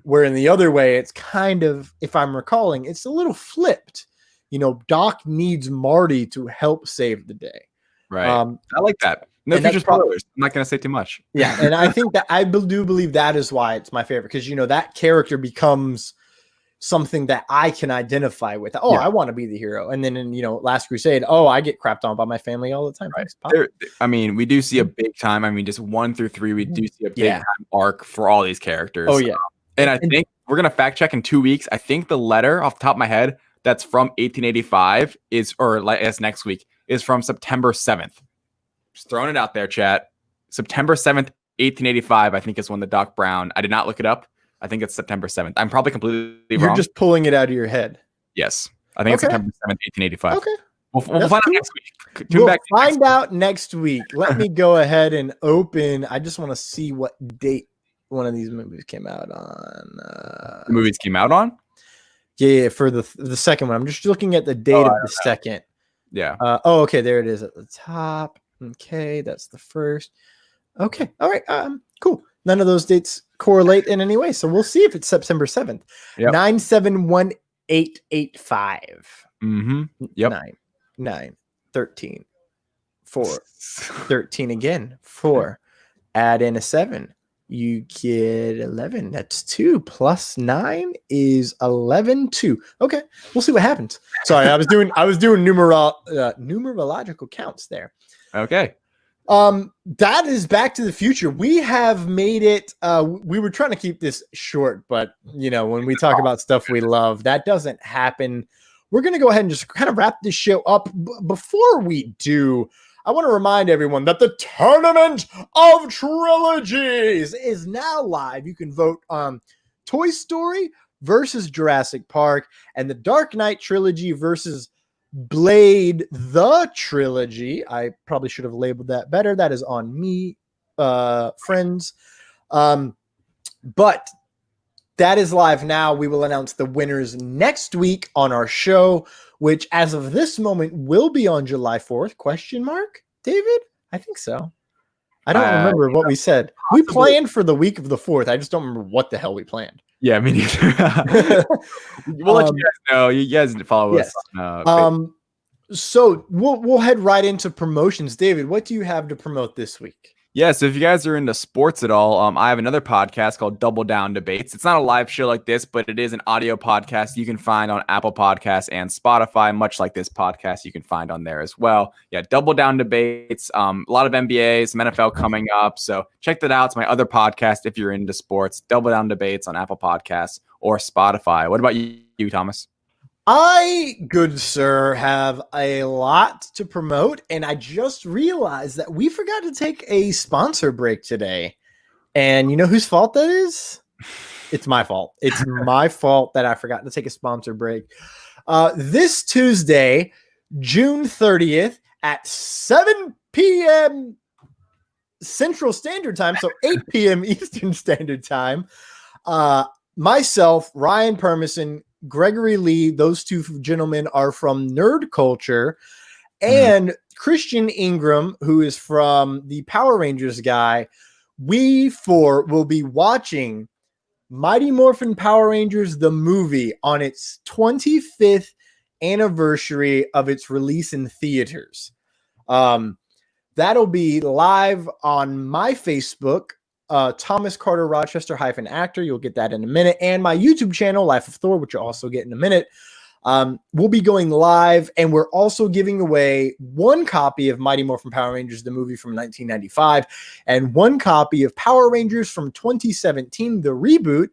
Where in the other way, it's kind of, if I'm recalling, it's a little flipped. Doc needs Marty to help save the day. Right. I like that. No future spoilers. I'm not going to say too much. Yeah. And I think that I do believe that is why it's my favorite. Because, that character becomes something that I can identify with. Oh, yeah. I want to be the hero. And then in, Last Crusade, I get crapped on by my family all the time. Right. We do see a big time. Just 1 through 3, we do see a big time arc for all these characters. Oh, yeah. And I think we're going to fact check in 2 weeks. I think the letter off the top of my head that's from 1885 next week is from September 7th. Just throwing it out there, chat. September 7th, 1885, I think is when the Doc Brown, I did not look it up. I think it's September 7th. I'm probably completely wrong. You're just pulling it out of your head. Yes. I think it's September 7th, 1885. Okay. We'll find out next week. We'll find out next week. Let me go ahead and open. I just want to see what date one of these movies came out on. The movies came out on? Yeah, for the second one. I'm just looking at the date of the second. Yeah. Okay. There it is at the top. Okay. That's the first. Okay. All right. Cool. None of those dates correlate in any way. So we'll see if it's September 7th. Yep. 971885. Mm-hmm. Yep. 9, 13, 4, 13 again, 4. Add in a 7. You get 11. That's 2 plus 9 is 11. 2. Okay, we'll see what happens. Sorry, I was doing numerological counts there. Okay. That is Back to the Future. We have made it. We were trying to keep this short, but when we talk about stuff we love, that doesn't happen. We're going to go ahead and just kind of wrap this show up. Before we do, I want to remind everyone that the Tournament of Trilogies is now live. You can vote on Toy Story versus Jurassic Park and the Dark Knight Trilogy versus Blade the Trilogy. I probably should have labeled that better. That is on me, friends. But that is live now. We will announce the winners next week on our show, which as of this moment will be on July 4th. Question mark, David? I think so. I don't remember what we said. We planned for the week of the 4th. I just don't remember what the hell we planned. Yeah, me neither. We'll let you guys know. You guys follow us. So we'll head right into promotions. David, what do you have to promote this week? Yeah, so if you guys are into sports at all, I have another podcast called Double Down Debates. It's not a live show like this, but it is an audio podcast you can find on Apple Podcasts and Spotify, much like this podcast you can find on there as well. Yeah, Double Down Debates, a lot of NBA, some NFL coming up. So check that out. It's my other podcast if you're into sports. Double Down Debates on Apple Podcasts or Spotify. What about you, Thomas? I, good sir, have a lot to promote, and I just realized that we forgot to take a sponsor break today. And you know whose fault that is? It's my fault. It's my fault that I forgot to take a sponsor break. This Tuesday, June 30th at 7 p.m. Central Standard Time, so 8 p.m. Eastern Standard Time, myself, Ryan Permison, Gregory Lee, those two gentlemen are from Nerd Culture, and Christian Ingram, who is from the Power Rangers guy. We four will be watching Mighty Morphin Power Rangers, the movie, on its 25th anniversary of its release in theaters. That'll be live on my Facebook, Thomas Carter Rochester -actor. You'll get that in a minute. And my YouTube channel, Life of Thor, which you'll also get in a minute. We'll be going live, and we're also giving away one copy of Mighty Morphin Power Rangers, the movie from 1995, and one copy of Power Rangers from 2017, the reboot.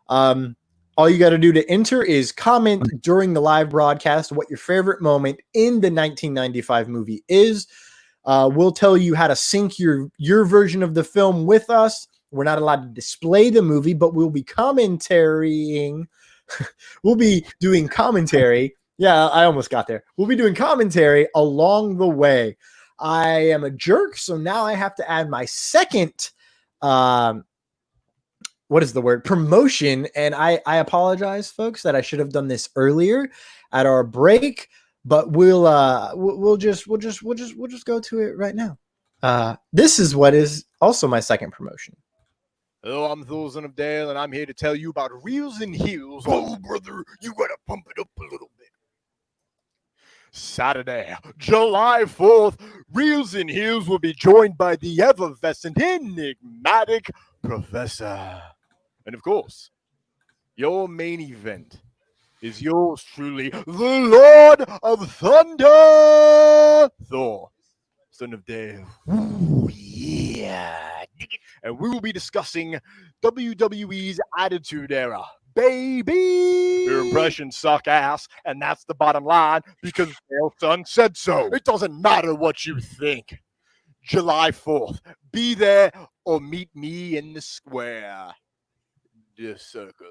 All you got to do to enter is comment during the live broadcast what your favorite moment in the 1995 movie is. We'll tell you how to sync your version of the film with us. We're not allowed to display the movie, but we'll be commentarying. We'll be doing commentary. Yeah, I almost got there. We'll be doing commentary along the way. I am a jerk, so now I have to add my second, promotion. And I apologize, folks, that I should have done this earlier at our break. but we'll just go to it right now. This is what is also my second promotion. Hello, I'm Thor, son of Dale, and I'm here to tell you about Reels and Heels. Oh, brother, you gotta pump it up a little bit. Saturday, July 4th, Reels and Heels will be joined by the effervescent, enigmatic Professor. And of course, your main event is yours truly, the Lord of Thunder, Thor, son of Dale. Ooh, yeah. And we will be discussing WWE's Attitude Era. Baby! Your impressions suck ass, and that's the bottom line because Dale's son said so. It doesn't matter what you think. July 4th. Be there or meet me in the square. The circle.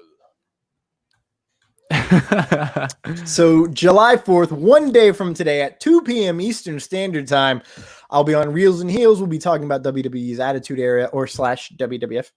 So July 4th, one day from today at 2 p.m. Eastern Standard Time, I'll be on Reels and Heels. We'll be talking about WWE's Attitude Era or / WWF.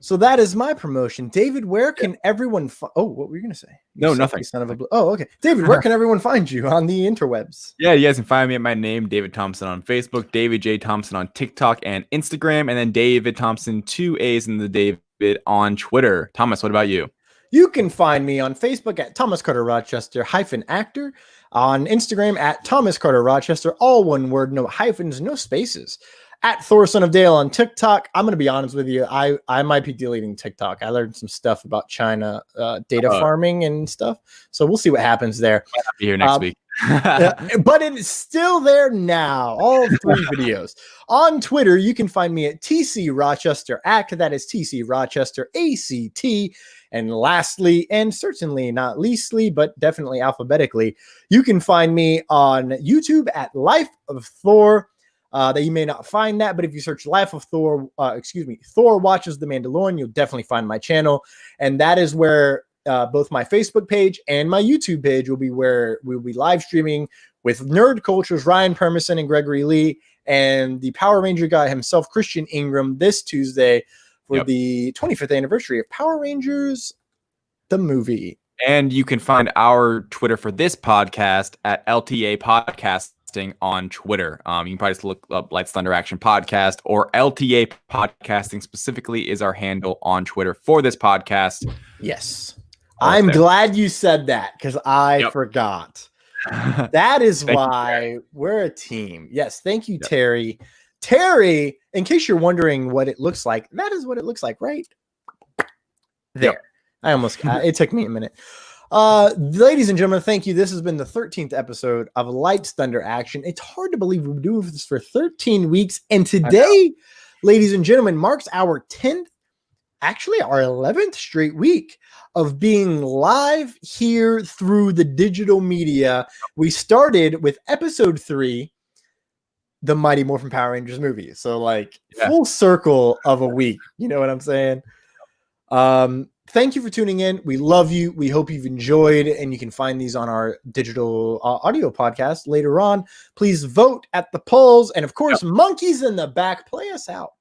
So that is my promotion. David, where can everyone what were you going to say? No, nothing. Son of a okay. David, where can everyone find you on the interwebs? Yeah, you guys can find me at my name, David Thompson, on Facebook, David J. Thompson on TikTok and Instagram, and then David Thompson, 2 A's in the David on Twitter. Thomas, what about you? You can find me on Facebook at Thomas Carter Rochester -actor, on Instagram at Thomas Carter Rochester, all one word, no hyphens, no spaces. At Thor Son of Dale on TikTok. I'm going to be honest with you. I might be deleting TikTok. I learned some stuff about China data farming and stuff. So we'll see what happens there. I'll be here next week. But it is still there now. All 3 videos. On Twitter, you can find me at TC Rochester Act. That is TC Rochester ACT. And lastly, and certainly not leastly, but definitely alphabetically, you can find me on YouTube at Life of Thor. That you may not find that, but if you search Life of Thor, Thor Watches the Mandalorian, you'll definitely find my channel. And that is where both my Facebook page and my YouTube page will be, where we'll be live streaming with Nerd Culture's Ryan Permison and Gregory Lee and the Power Ranger guy himself, Christian Ingram, this Tuesday for the 25th anniversary of Power Rangers, the movie. And you can find our Twitter for this podcast at LTA Podcasting on Twitter. You can probably just look up Lights Thunder Action Podcast, or LTA Podcasting specifically is our handle on Twitter for this podcast. Yes. I'm glad you said that because I forgot. That is why we're a team. Yes. Thank you, Terry. Terry, in case you're wondering what it looks like, that is what it looks like right there. I almost, it took me a minute. Ladies and gentlemen, thank you. This has been the 13th episode of Lights Thunder Action. It's hard to believe we're doing this for 13 weeks. And today, ladies and gentlemen, marks our 10th, actually our 11th straight week of being live here through the digital media. We started with episode 3, the Mighty Morphin Power Rangers movie. So like full circle of a week. You know what I'm saying? Thank you for tuning in. We love you. We hope you've enjoyed, and you can find these on our digital audio podcast later on. Please vote at the polls. And of course, monkeys in the back, play us out.